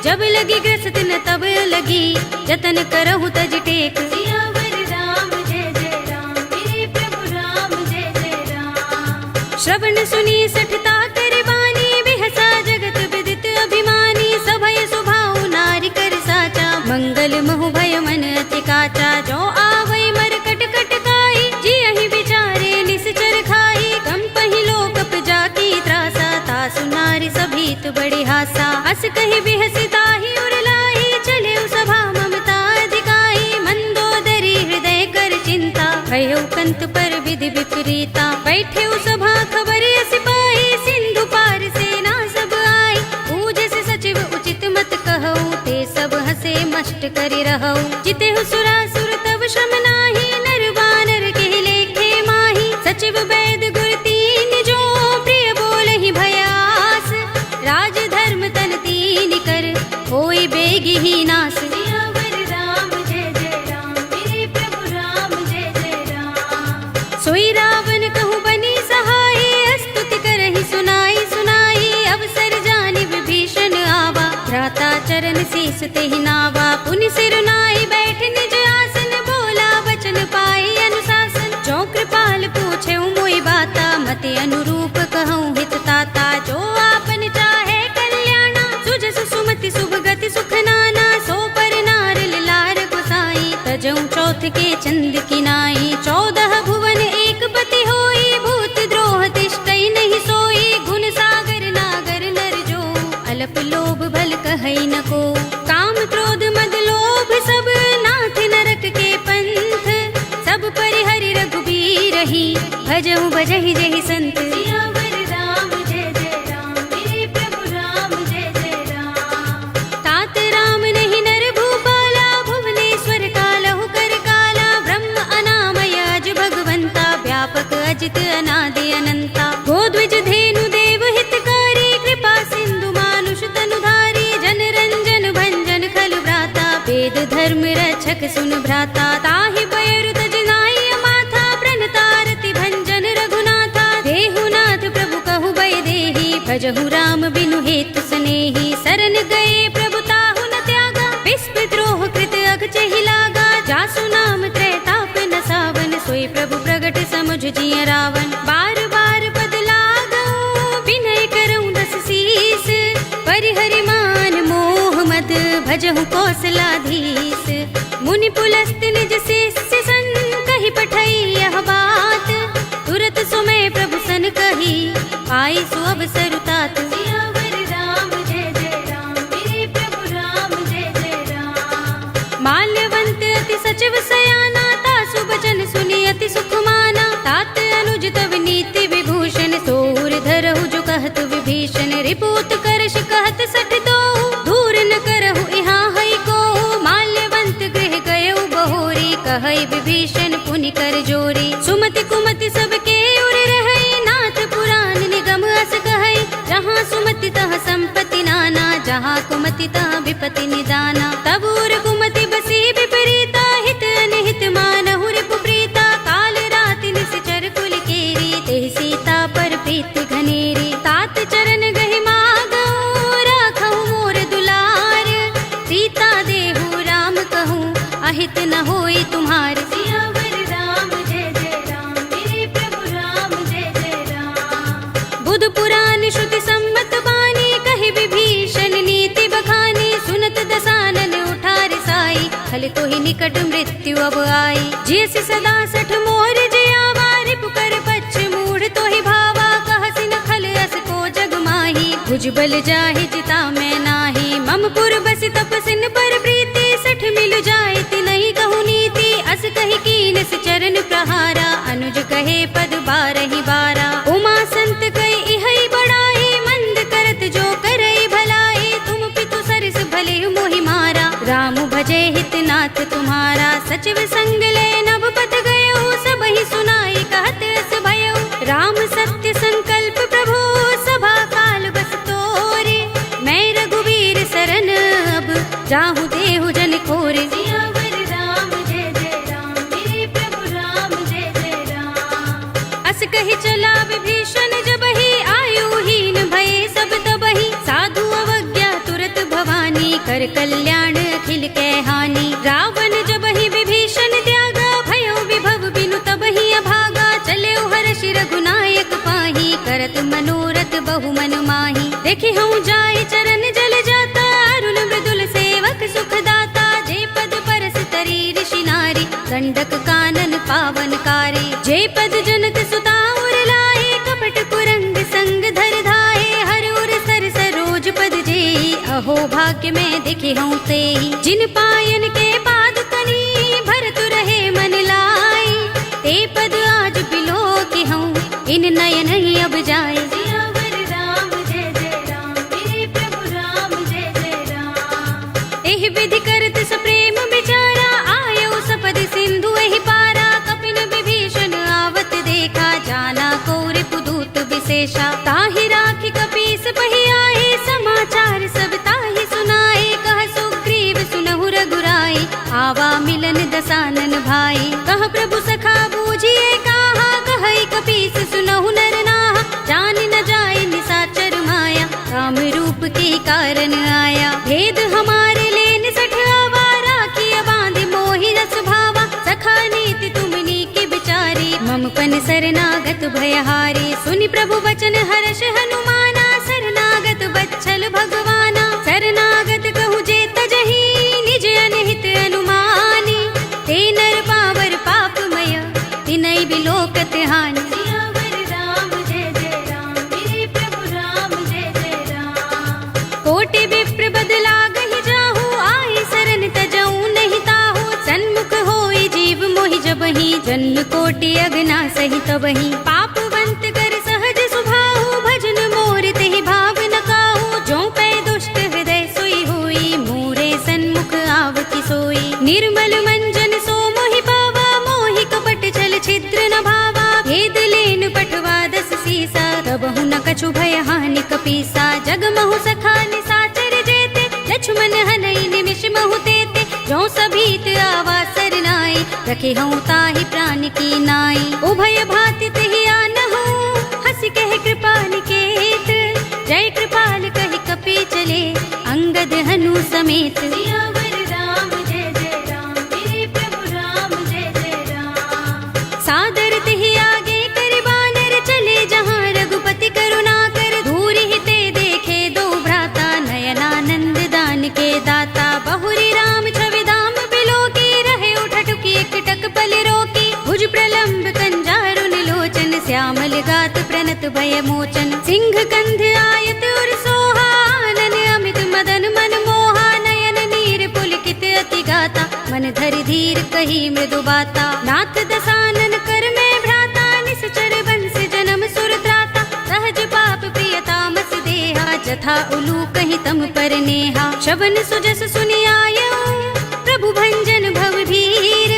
जब लगी ग्रस्त न तब लगी जतन करहु तज टेक। सियावर राम जय जय राम मेरे प्रभु राम जय जय राम। श्रवण सुनी सठता कर बानी बिहसा जगत विदित अभिमानी। सभय सुभाउ नारी कर साचा मंगल महु भय मन अति काचा। जो आवै मर कट कट काई जियहि विचारे निश्चर खाई। कंपहि लोकप जाकी त्रासा तासु नारी सभीत बड़ी हासा। हस कहि बिहसि ताहि उर लाई चले सभा ममता अधिकाई। मंदोदरी हृदय कर चिंता भयो कंत पर विधि विपरीता। बैठे सभा खबर सिपाही सिंधु पार सेना सब आई। पूजस सचिव उचित मत कहऊ ते सब हसे मष्ट करि रहऊ। जितेहु सुरासुर तब श्रम नाही नर बानर के लेखे माही। सचिव वैद गुर तीन जो प्रिय बोलहि भयास। राज धर्म तन तीन कर होई बेगी ही नास। सियावर राम जय जय राम मेरे प्रभु राम जय जय राम। सोई रावण कहु बनी सहाय स्तुति करहि सुनाई सुनाई। अवसर जानि विभीषण आवा भ्राता चरण शीस तेहि नावा। पुनि सिर नाई बैठ निज आसन बोला वचन पाई अनुशासन। जो कृपाल पूछे मोहि बाता मति अनुरूप कहूँ हित ताता। जो आपन चाहे कल्याणा सुजस सुमति शुभ गति सुख नाना। सो पर नार लार गोसाई तजऊ चौथ के चंद की नाई। 14 भुवन एक पति होई भूत द्रोह तिष्ठई नहीं सोई। गुण सागर नागर नर जो अल्प लोभ भल कहई न को। काम क्रोध मद लोभ सब नाथ नरक के पंथ। सब परिहरि रघुबीर ही भजहु भजहि जेहि संत। सियावर राम जय जय राम मेरे प्रभु राम जय जय राम। तात राम नहीं नर भूपाला भुवनेश्वर कालहु कर काला। ब्रह्म अनामय अज भगवंता व्यापक अजित अनादि अनंता। गोद्विज धेनु देव हितकारी कृपा सिंधु मानुष तनुधारी। जन रंजन भंजन खल भ्राता वेद धर्म रक्षक सुन भ्राता। ताहि बयरु तज नाई माथा प्रणतारति भंजन रघुनाथा। देहु नाथ प्रभु कहु भय देहि भजहु राम बिनु हेतु सनेहि। शरण गए प्रभु ताहु न त्यागा विस्प द्रोह कृत अघचहि लागा। जासु नाम त्रैताप न सावन सोई प्रभु प्रगट समुझ जिय रावण। बार बार पद लागऊ विनय करऊँ दस शीस। परिहरि मान मोह मद भजहु कौशलाधीश। मुनि पुलस्त निज शिष्य सन कहि पठई यह बात। तुरत सुमय प्रभु सन कही पाई सु अवसर तात। सियावर राम जय जय राम मेरे प्रभु राम जय जय राम। माल्यवंत अति सचिव सयाना तासु बचन सुनि अति सुख माना। तात अनुज तव नीति विभूषण सोर धरहु जो कहत विभीषण। रिपुत करश कहत सठ दो दूर न करहु यहाँ हई को। माल्यवंत गृह गयउ बहोरी कहई विभीषण पुनि कर जोरी। सुमति कुमति सबके उर रहई नाथ पुराण निगम अस कहई। जहाँ सुमति तह संपत्ति नाना जहाँ कुमति तहाँ विपति निदाना। तब उर कुमति बसी विपरीता, हित अनहित मानहु रिपु प्रीता। काल राति निश्चर कुल केरी, तेहि सीता पर प्रीत घनेरी। तात चरण गहि मागहु, राखहु मोर दुलार। सीता देहु राम कहूँ, अहित न होई तुम्हार। सियावर राम जय जय राम, मेरे प्रभु राम जय जय राम। बुध पुराण श्रुति सम्मत बानी, कहि विभीषण नीति बखानी। सुनत दसानन उठार साई, खल तो ही निकट मृत्यु अब आई। जियस सदा सठ मोर जियावा, रिपु कर पच्छ मूढ़ तो ही भावा। कहसि न खल अस को जग माही, भुजबल जाहि जिता मैं नाही। मम पुर बसि तपसिन पर प्रीति, सठ मिल जाए तिनहि कहु नीति। अस कहि कीनस चरण प्रहारा, अनुज कहे पद बारहि बारा। उमा संत कहि इहै बड़ाई, मंद करत जो करई भलाई। तुम पितु सरस भले मोहि मारा, राम भजे हित नाथ तुम्हारा। सचिव संग ले नभ पथ गयो, सबहि सुनाई कहत अस भयो। राम सत्य संकल्प प्रभु, सभा काल बस तोरे। मैं रघुवीर सरन अब, जाहु देहु जन खोरे। सियावर राम जय जय राम, मेरे प्रभु राम जय जय राम। अस कहि चला विभीषण जबहि, आयुहीन भये सब तबहि। साधु अवज्ञा तुरत भवानी, कर कल्याण अखिल कै हानि। रावण जबहि विभीषण त्यागा, भयो विभव बिनु तबहि अभागा। चले हर्ष रघुनायक पाही, करत मनोरथ बहु मन माही। देखि हूँ जाय चरण जल जाता, अरुण मृदुल सेवक सुख दाता। जे पद परस तरी ऋषि नारी, दंडक कानन पावन कारी। जे पद जनक सुता उर लाए, कपट कुरंग संग धर धाए। हर उर सर सरोज पद जेहि, अहो भाग्य में देखे हूँ तेहि। जिन पायन के पाद कनी, भरत रहे मन लाई। ते पद आज बिलो के हूँ, इन नयन ही अब जाए। सियावर राम जय जय राम, मेरे प्रभु राम जय जय राम। एहि विधि करत सप्रेम विचारा, आयो सपद सिंधु एहि पारा। कपिन विभीषण आवत देखा, जाना को रिपुदूत विशेषा। ताहि राखी कपीस पहि आए, समाचार सब ताहि सुनाए। कह सुग्रीव सुनहु रघुराई, आवा मिलन दसानन भाई। कह प्रभु सखा बूझिए काहा, कहई कपीस सुनहु नर नाहा। जान न जाए निसाचर माया, राम रूप के कारण आया। भेद हमारे लेन सठ आवा, राखिया बांधि मोहि रस भावा। सखा नीति तुमनी के बिचारी, मम पन शरणागत भयहारी। सुनि प्रभु वचन हर्ष हनुमाना, शरणागत बच्छल भगवाना। शरणागत कहु जे तजहि, निज अनहित अनुमानी। ते नर पावर पापमय, तिनहि बिलोकत हानि। सियावर राम जय जय राम, मेरे प्रभु राम जय जय राम। कोटि विप्र बदला गहि जाहु, आई शरण तजऊ नहीं ताहु। सन्मुख होई जीव मोहि जबहि, जन्म कोटि अगना सहि तबहि। पापवंत कर सहज सुभाहु, भजन मोर तेहि भाव न काहू। जो पै दुष्ट हृदय सोई होई, मोरे सन्मुख आवति सोई। निर्मल मंजन सो मोहि पावा, मोहि कपट छल छिद्र न भावा। भेद लेन पठवा दस सीसा, तबहु न कछु भय हानि कपीसा। जग महु सखा निसाचर जेते, लक्ष्मण हनई निमिष महु तेते। जो सभीत आवा सरनाई, रखे हूँ ताहि प्राण की नाई। उभय भाति तेहि आनहु, हंसी कहे कृपा निकेत। जय कृपाल कहि कपि चले, अंगद हनु समेत। सियावर राम जय जय राम, मेरे प्रभु राम जय जय राम। सादर तेहि आगे करि बानर, चले जहाँ रघुपति करुणा कर। दूरि ही ते देखे दो भ्राता, नयनानंद दान के दाता। बहुरी राम छवि धाम बिलोकी, रहे उठटुकी एकटक पल रोकी। भुज प्रलंब कंजारुन लोचन, श्यामल गात प्रणत भय मोचन। सिंह कंध आयत उर सोहा, आनन अमित मदन मन मोहा। नयन नीर पुलकित अति गाता, मन धरि धीर कही मृदु बाता। नाथ दसानन कर में भ्राता, निश्चर बंस जन्म सुर त्राता। सहज पाप प्रिय तामस देहा, जथा उलू कहि तम पर नेहा। शबन सुजस सुनि आयऊ, प्रभु भंजन भव भीर।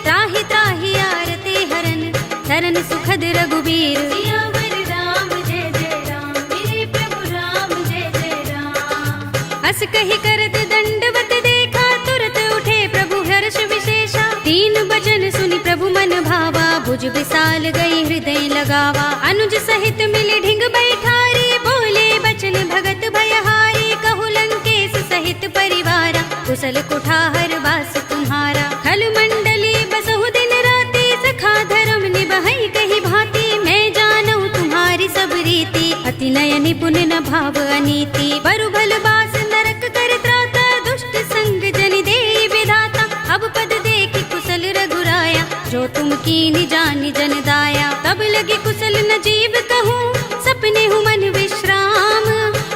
त्राहि त्राहि आरते हरन, शरण सुखद रघुबीर। सियावर राम जय जय राम, मेरे प्रभु राम जय जय राम। अस कही करत दंडवत देखा, तुरत उठे प्रभु हर्ष विशेषा। तीन बचन सुनि प्रभु मन भावा, भुज विशाल गई हृदय लगावा। अनुज सहित मिले ढिंग बैठारी, बोले बचन भगत भयहारी। कहु लंकेश सहित परिवारा, कुशल कुठार वास तुम्हारा। खल मंडली बसहु दिन राति, सखा धर्म निबहै कही भांति। मैं जानऊ तुम्हारी सब रीति, अति नय निपुण न भाव अनीति। बरु भल बास नरक कर त्राता, दुष्ट संग जन देई विधाता। अब पद देखि कुशल रघुराया, जो तुम कीनि जानि जन दाया। तब लगे कुशल न जीव कहूँ, सपने हूँ मन विश्राम।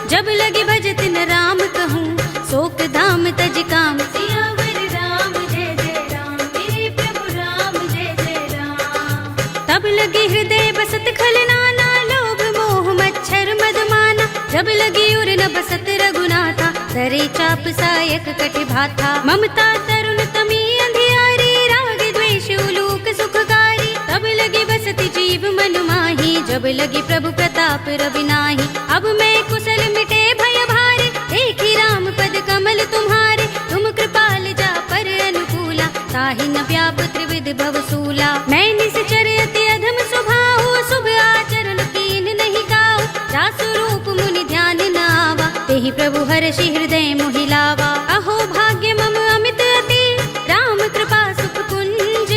जब लगे भजत न राम कहूँ, शोक धाम तज काम। सियावर राम जय जय राम, मेरे प्रभु राम जय जय राम। तब लगे हृदय बसत खल नाना, लोभ मोह मच्छर मद माना। जब लगी उर न बसत रघुनाथा, करे चाप सायक कटि भाथा। ममता तरुण तमी अंधियारी, राग द्वेष उलूक सुखकारी। तब लगी बसति जीव मन माही, जब लगी प्रभु प्रताप रवि नाही। अब मैं कुशल मिटे भय भारे, देखी राम पद कमल तुम्हारे। तुम कृपाल जा पर अनुकूला, ताहि न व्याप त्रिविध भवसूला। मैं निश्चर अति अधम स्वभाव, शुभ आचरण कीन नहीं काऊ। रासु रूप मुनि ध्यान न आवा, तेहि प्रभु हर्षि हृदय मोहि लावा। अहो भाग्य मम अमित अति, राम कृपा सुख कुंज।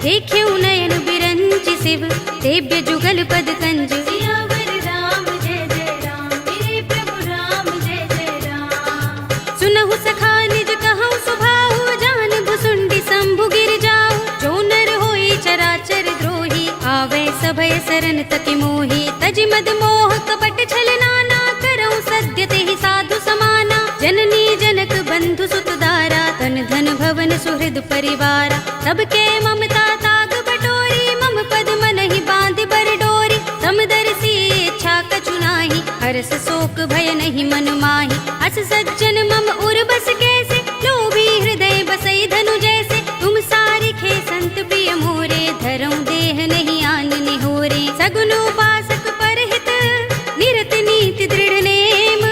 देख्यऊ नयन बिरंचि शिव, सेव्य जुगल पद कंज। सियावर राम जय जय राम, मेरे प्रभु राम जय जय राम। सुनहु सखा निज कहऊँ सुभाऊ, जान भुसुंडी शंभु गिर जाऊ। जो नर होई चराचर द्रोही, आवे सभय सरन तति मोही। तजि मद मोह कपट छल नाना, करऊँ सद्य तेहि साधु समाना। जननी जनक बंधु सुत दारा, तन धन भवन सुहृद परिवारा। सबके ममता ताग बटोरी, मम पद मन ही बांध बर डोरी। समदर्शी इच्छा कछु नाही, हर्ष शोक भय नहीं मन माही। अस सज्जन मम उर बस कैसे, लोभी हृदय बसई धनु जैसे। तुम सारिखे संत प्रिय मोरे, धरऊँ देह नहीं आन निहोरे। सगुन उपासक परहित, निरत नीति दृढ़ नेम।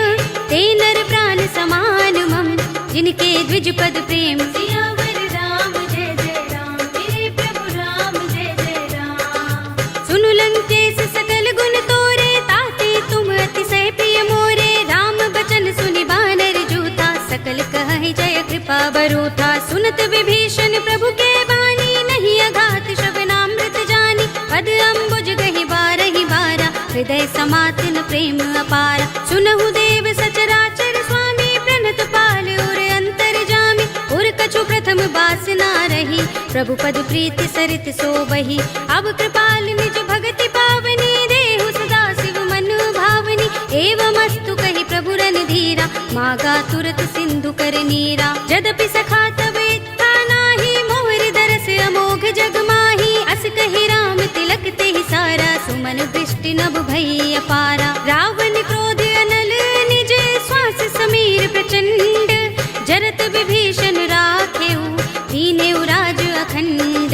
ते नर प्राण समान मम, जिनके द्विज पद प्रेम। सियावर राम जय जय राम, मेरे प्रभु राम जय जय राम। सुनु लंकेश सकल गुण तोरे, ताते तुम अतिशय प्रिय मोरे। राम बचन सुनि बानर जूथा, सकल कहहि जय कृपा बरूथा। सुनत विभीषण प्रभु के बानी, नहीं अघात श्रवणामृत जानी। पद अम्बुज गहि बारहि बारा, हृदय समातिन प्रेम अपारा। सुनहु देव सचराचर स्वामी, प्रणत पाल उर अंतर जामी। उर कछु प्रथम बासना रही, प्रभु पद प्रीति सरित सोबही। अब कृपाल निज भगति पावनी, देहु सदा शिव मन भावनी। एवमस्तु कहि प्रभु रणधीरा, मागा तुरत सिंधु कर नीरा। यद्यपि सखा तब इच्छा नाही, मोहर दरस अमोघ जग माही। अस कहि राम तिलक तेहि सारा, सुमन वृष्टि नभ भई अपारा। रावण क्रोध अनल निज, श्वास समीर प्रचंड। जरत विभीषण राखेऊ, दीनेऊ राज अखंड।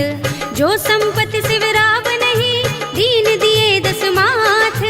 जो संपत्ति शिव रावण ही, दीन दिए दस माथ।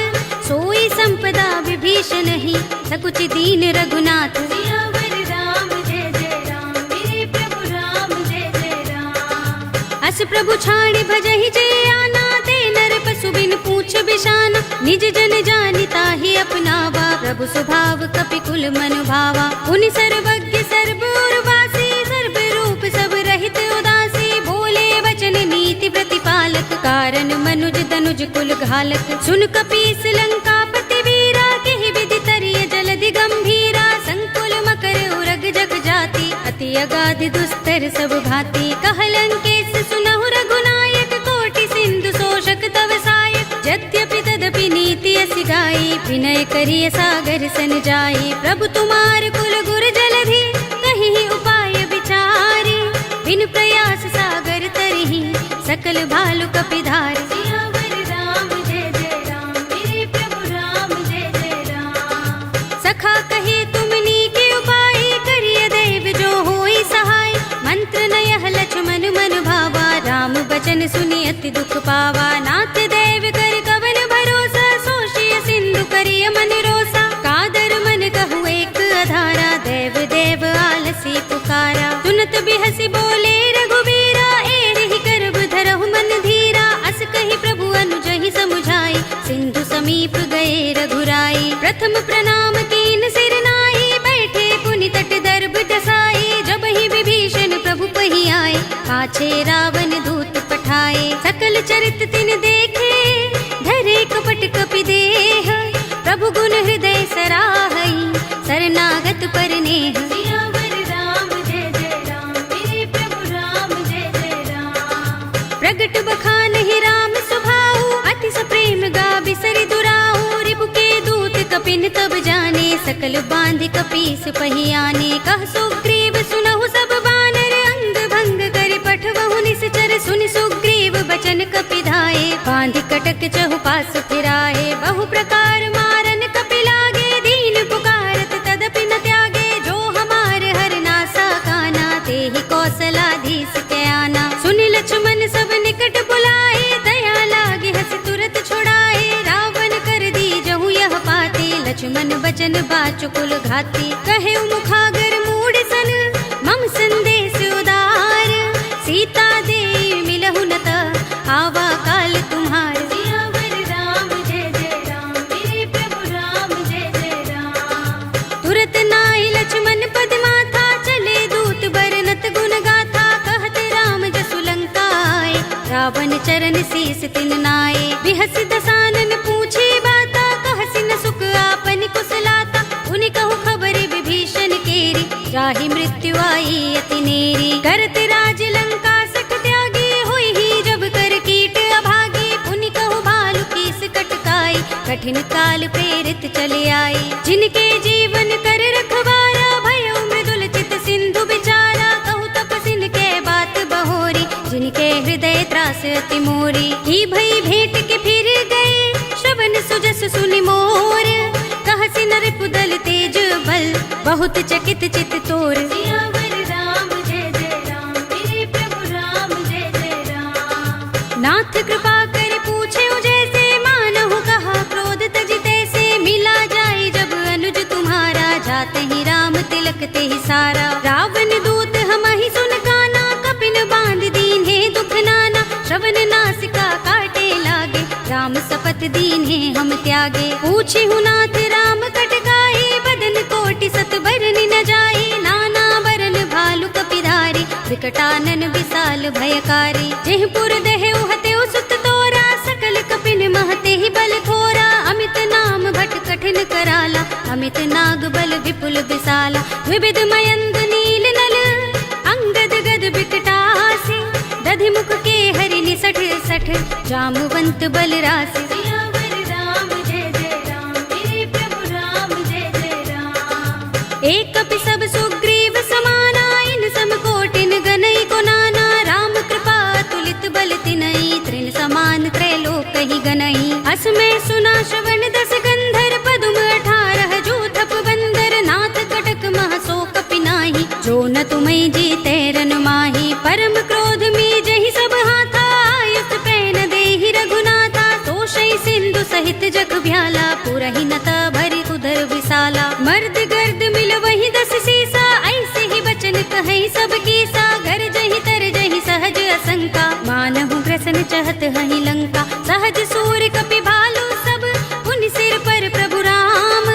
सोई संपदा विभीषण ही, सकुच दीन रघुनाथ। सियावर राम जय जय राम, मेरे प्रभु राम जय जय राम। अस प्रभु छाड़ भजहि जय आना, ते नर पशु बिन पूछ बिशाना। निज जन जानिता ही अपनावा, प्रभु स्वभाव कपि कुल मन भावा। उनि सर्वज्ञ सर्व उर्वासी, सर्व रूप सब रहित उदासी। बोले वचन नीति प्रतिपालक, कारण मनुज तनुज कुल घालक। सुन कपीस लंकापति वीरा, केहि विधि तरिय जलधि गंभीरा। संकुल मकर उरग जग जाति, अति अगाध दुस्तर सब भांति। कह लंकेश सुनहु रघुनायक, कोटि सिंधु शोषक तव सायक। यद्यपि तदपि नीति असि गाई, विनय करिय सागर सन जाई। प्रभु तुमार कुल गुर जलधि, कहि उपाय विचारी। बिन प्रयास सागर तरहि, सकल भालु कपिधारी। सियावर राम जय जय राम, मेरे प्रभु राम जय जय राम। सखा कहे तुमनी के उपाय, करिय दैव जो होई सहाय। मंत्र नयह लक्ष्मण मन भावा, राम बचन सुनि अति दुख पावा। नाथ दैव कर कवन भरोसा, सोषिय सिंधु करिय मन रोसा। कादर मन कहु एक अधारा, सुनत बिहसी बोले रघुबीरा, एहि करब धरहु मन धीरा। अस कहि प्रभु अनुजहि समुझाई, सिंधु समीप गए रघुराई। प्रथम प्रणाम कीन सिर नाई, बैठे पुनि तट दर्भ दसाई। जबहि विभीषण प्रभु पहि आए, पाछे रावण दूत पठाए। सकल चरित तिन देखे, धरे कपट कपि देह। प्रभु गुण हृदय सराहई, शरणागत पर नेह। सियावर राम जय जय राम, मेरे प्रभु राम जय जय राम। प्रगट बखानहि राम सुभाऊ, अति सप्रेम गाबि सरि दुराऊ। रिपु के दूत कपिन तब जाने, सकल बांधि कपीस पहि आने। कह सुग्रीव सुनहु सब बानर, अंग भंग करि पठवहु निश्चर। सुनि सुग्रीव बचन कपि धाये, बांधि कटक चहुपास फिराए। बहु प्रकार मारन कपि लागे, दीन पुकारत तदपि न त्यागे। जो हमार हरनासा काना, तेहि कौशलाधीश के आना। सुनि लक्ष्मण सब निकट बुलाए, दया लागे हस तुरत छुड़ाए। रावण कर दी जहु यह पाते, लक्ष्मण बचन बाचुकुल घाती। कहे मुखागर मूढ़ सन, मम संदेश उदार। सीता दे मिलहु न त, आवा काल तुम्हार। सियावर राम जय जय राम, मेरे प्रभु राम जय जय राम। तुरत नाई लक्ष्मण पद माथा, चले दूत बरनत गुण गाथा। कहत राम जसु लंका आए, रावण चरण शीस तिन नाए। बिहस दसानन पूछे बाता, कहसि न सुख आपन कुशलाता। उनि कहु खबर विभीषण केरी, जाहि मृत्यु आई अति नेरी। करत राज लंका सठ त्यागी, हुई ही जब कर कीट अभागी। पुनि कहु भालु कीस कटकाई, कठिन काल प्रेरित चले आई। जिनके जीवन कर रखवारा, भयउ मृदुल चित सिंधु बिचारा। कहु तपसिन के बात बहोरी, जिनके हृदय त्रास अति मोरी। की भई भेंट के फिर गए, श्रवण सुजस सुनि मोर। कहसि नर पुदल तेज बल, बहुत चकित चित तोर। सियावर राम जय जय राम, मेरे प्रभु राम जय जय राम। नाथ कृपा कर पूछे जैसे, मानहु कहा क्रोध तज तैसे। मिला जाए जब अनुज तुम्हारा, जाते ही राम तिलक ते ही सारा। रावण दूत हमहि सुन काना, कपिन बांध दीन्हे दुख नाना। श्रवण नासिका काटे लागे, राम सपत दीन्हे हम त्यागे। पूछे नाथ राम कटकाई, बदन कोटि सत बरनि न जाई। नाना बरन भालु कपिधारी, विकटानन विशाल भयकारी। जेहपुर दहेउ हतेउ सुत तोरा, सकल कपिन महते ही बल थोरा। अमित नाम भट कठिन कराला, अमित नाग बल विपुल विशाला। विविध मयंग नील नल, अंगद गद बिकटासी। दधि मुख के हरि निसठ सठ, जामवंत बल रासि। सियावर राम जय जय राम, मेरे प्रभु राम जय जय राम। एक कपि सब सुग्रीव समाना, इन सम कोटिन गनई को नाना। राम कृपा तुलित बल तिनई, त्रिन समान त्रैलोक ही गनई। अस में सुना श्रवण दस गंधर, पदुम 18 जूथप बंदर। नाथ कटक मह सो कपि नाही, जो न तुम्हें जीते रन माही। परम क्रोध में जहि सब हाथा, आयुष पैन देहि रघुनाथा। तोषै सिंधु सहित जग भ्याला, पुरहि नता भरि उदर विशाला। मर्द गर्द मिल वही 10 सीसा, ऐसे ही बचन कहे सब कीसा। घर जहि तर जहि सहज असंका, मानहु ग्रसन चहत हहि लंका। सहज सूर कपि भालु सब, पुनि सिर पर प्रभु राम।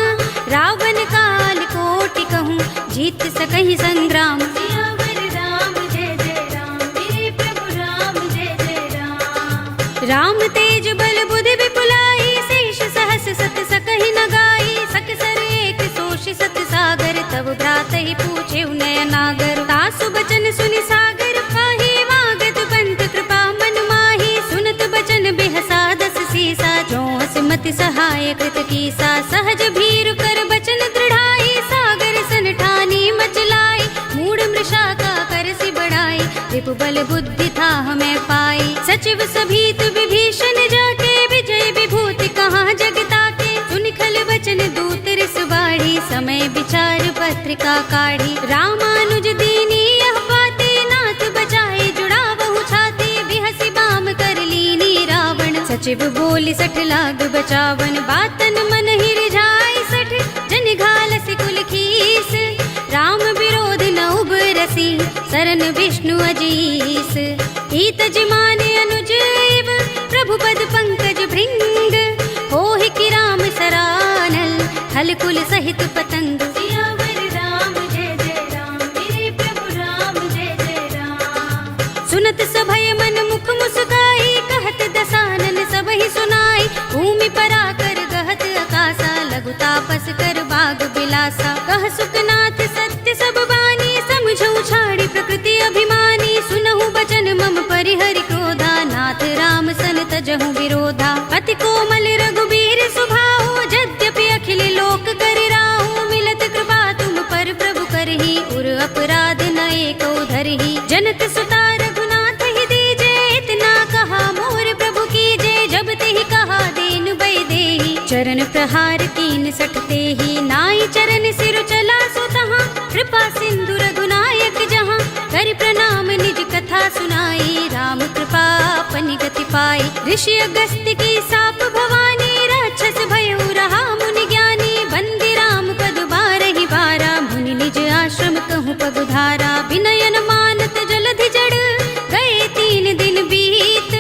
रावण काल कोटि कहूँ, जीत सकहि संग्राम। सियावर राम जय जय राम, मेरे प्रभु राम जय जय राम। राम तेज बल बुद्धि विपुलाई, शेष सहस सत सकहि न गाई। सकसर एक सोष सत सागर, तब भ्रात ही पूछे नयनागर। तासु बचन सुनि सागर पाही, वागत पंत कृपा मन माही। सुनत बचन बिहसा 10 सीसा, जो मति सहाय कृत कीसा। सहज भीरु कर बचन दृढ़ाई, सागर सन ठानी मचलाई। मूढ़ मृषा का करसि बढ़ाई, रिपु बल बुद्धि था हमें पाई। सचिव सभीत विभीषण जाके, विजय विभूति कहाँ जगता के। सुनि खल वचन दूत रिस बाढ़ी, समय विचार पत्रिका काढ़ी। रामानुज दीनी यह पाते, नाथ बचाए जुड़ा बहु छाते। बिहसि बाम कर लीनी रावण, सचिव बोली 60 लाग बचावन। बातन मन ही रिझाई 60, जन घालसि कुल खीस। राम विरोध न उबर तुलसी सरन विष्णु अजीस। ईत जिमान अनुज इव प्रभु पद पंकज भृंग। होहि कि राम सरानल हल कुल सहित पतंग। सियावर राम जय जय राम, मेरे प्रभु राम जय जय राम। सुनत सभय मन मुख मुस्काई, कहत दसानन सबहि सुनाई। भूमि पराकर गहत आकाशा, लघु तापस कर बाग बिलासा। कह सुखनाथ सत्य सब बानी, समझौ छाड़ी प्रकृति अभिमानी। सुनहु बचन मम परिहरि क्रोधा, नाथ राम सन तजहु विरोधा। अति कोमल रघुबीर सुभाऊ, यद्यपि अखिल लोक कर राहु। मिलत कृपा तुम पर प्रभु करही, उर अपराध न एको धरही। जनक सुता रघुनाथ ही दीजे, इतना कहा मोर प्रभु कीजे। जब तेहि कहा दीन बै देहि, चरण प्रहार कीन सठते ही। नाई चरण सिर चला सो तहाँ, कृपा सिंधु रघुनायक जहाँ। कर प्रणाम निज कथा सुनाई, राम कृपा अपनी गति पाई। ऋषि अगस्त्य की साप भवानी, राक्षस भयउ रहा मुनि ज्ञानी। बंदी राम पद बारहि बारा, मुनि निज आश्रम कहूँ पगुधारा। विनयन मानत जलधि जड़, गए 3 दिन बीत।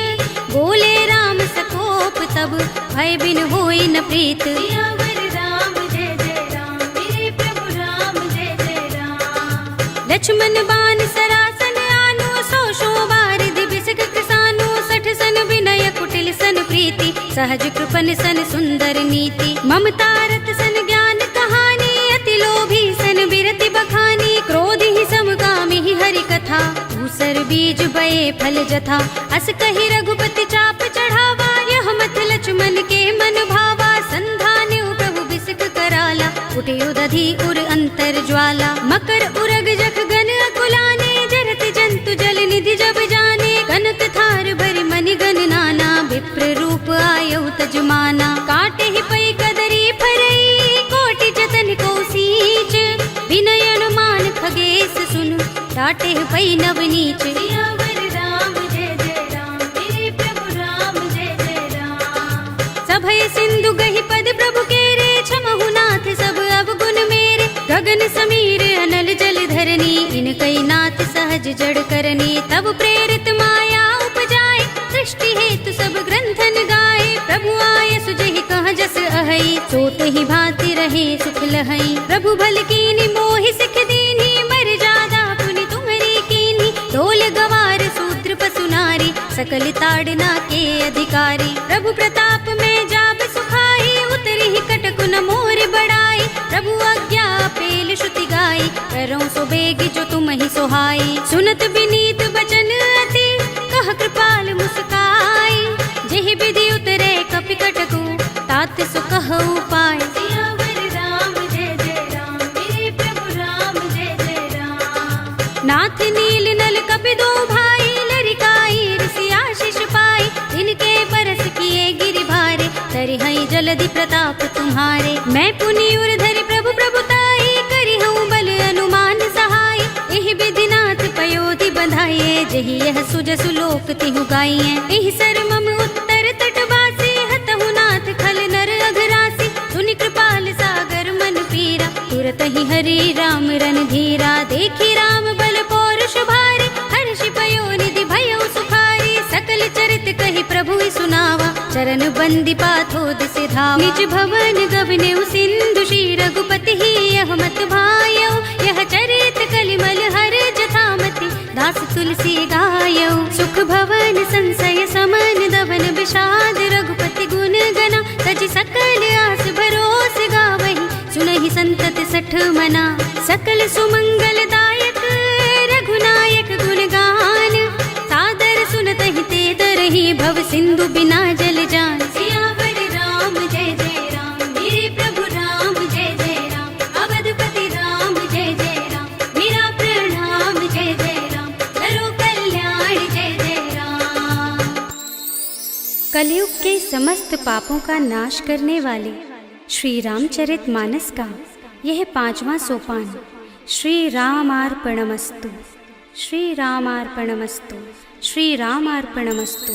बोले राम सकोप तब, भय बिन होई न प्रीत। सियावर राम जय जय राम, मेरे प्रभु राम जय जय राम। लक्ष्मण बान सरासन आनो, 100 बारिधि बिसक कृसानो। 60 सन विनय कुटिल सन प्रीति, सहज कृपन सन सुंदर नीति। ममता रत सन ज्ञान कहानी, अति लोभी सन बिरति बखानी। क्रोध ही समकामी ही हरि कथा, धूसर बीज बये फल जथा। अस कहि रघुपति चाप चढ़ावा, यह मत लक्ष्मण के मन भावा। संधान्यु प्रभु बिसक कराला, उठे उदधि उर अंतर ज्वाला। मकर उरग जख गन अकुलाने, जरत जंतु जल निधि जब जाने। कनक थार भरि मनि गन नाना, विप्र रूप आयौ तजमाना। काटे ही पै कदरी फरई, कोटि जतन को सींच। विनयन मान खगेश सुन, डाटे ही पै नवनीच। सियावर राम जय जय राम, मेरे प्रभु राम जय जय राम। सभय सिंधु गहि पद प्रभु केरे, क्षमहु नाथ सब अवगुण मेरे। गगन समीर अनल जल धरनी, इनकई नाथ सहज जड़ करनी। तब प्रेरित माया उपजाए, सृष्टि हेतु सब ग्रंथन गाए। प्रभु आय सुजहि कह जस अहै, सोत ही भांति रहे सुख लहै। प्रभु भल कीनी मोहि सिख दीनी, मर जादा पुनि तुम्हरी कीनी। ढोल गवार सूत्र पसु नारी, सकल ताड़ना के अधिकारी। प्रभु प्रताप में जाब सुखाई, उतरी ही कटक न मोर बड़ाई। प्रभु आज्ञा पेल श्रुति गाई, करऊं सो बेग जो तुम ही सोहाई। सुनत विनीत बचन अति, कह कृपाल मुस्काई। जेहि विधि उतरे कपि कटकु, तात सो कहु पाय। सियावर राम जय जय राम, मेरे प्रभु राम जय जय राम। नाथ नील नल कपि दो भाई, लरिकाई ऋषि आशीष पाई। इनके परस किए गिरि भारे, तरि हई जलधि प्रताप तुम्हारे। मैं पुनि उर धरि प्रभु प्रभुताई, करि हूँ बल अनुमान सहाय। एहि विधि नाथ पयोधि बंधाइए, जहि यह सुजसु लोक तिहु गाइए। एहि सर मम उत्तर तटवासी, हतहु नाथ खल नर अघरासी। सुनि कृपाल सागर मन पीरा, तुरत ही हरि राम रन धीरा। देखी राम बल पौरुष भारी, हर्षि पयो निधि भयउ सुखारी। सकल चरित कहि प्रभु ही सुनावा, चरण बंदी पाथोद से धावा। निज भवन गवनेउ सिंधु, श्री रघुपति ही यह मत भायौ। यह चरित कलिमल हर जथामति, दास तुलसी गायौ। सुख भवन संशय समन, दवन विषाद रघुपति गुण गना। तजि सकल आस भरोस गावहि, सुनहि संतत 60 मना। सकल सुमंगल दायक रघुनायक गुण गान, सादर सुनतहि ते तरहि भव सिंधु बिना जल जान। सियावर राम जय जय राम, मेरे प्रभु राम जय जय राम। अवधपति राम जय जय राम, मेरा प्रणाम जय जय राम। करो कल्याण जय जय राम। कलयुग के समस्त पापों का नाश करने वाले श्री रामचरितमानस का यह 5वां सोपान श्री रामार्पणमस्तु, श्री रामार्पणमस्तु, श्री रामार्पणमस्तु।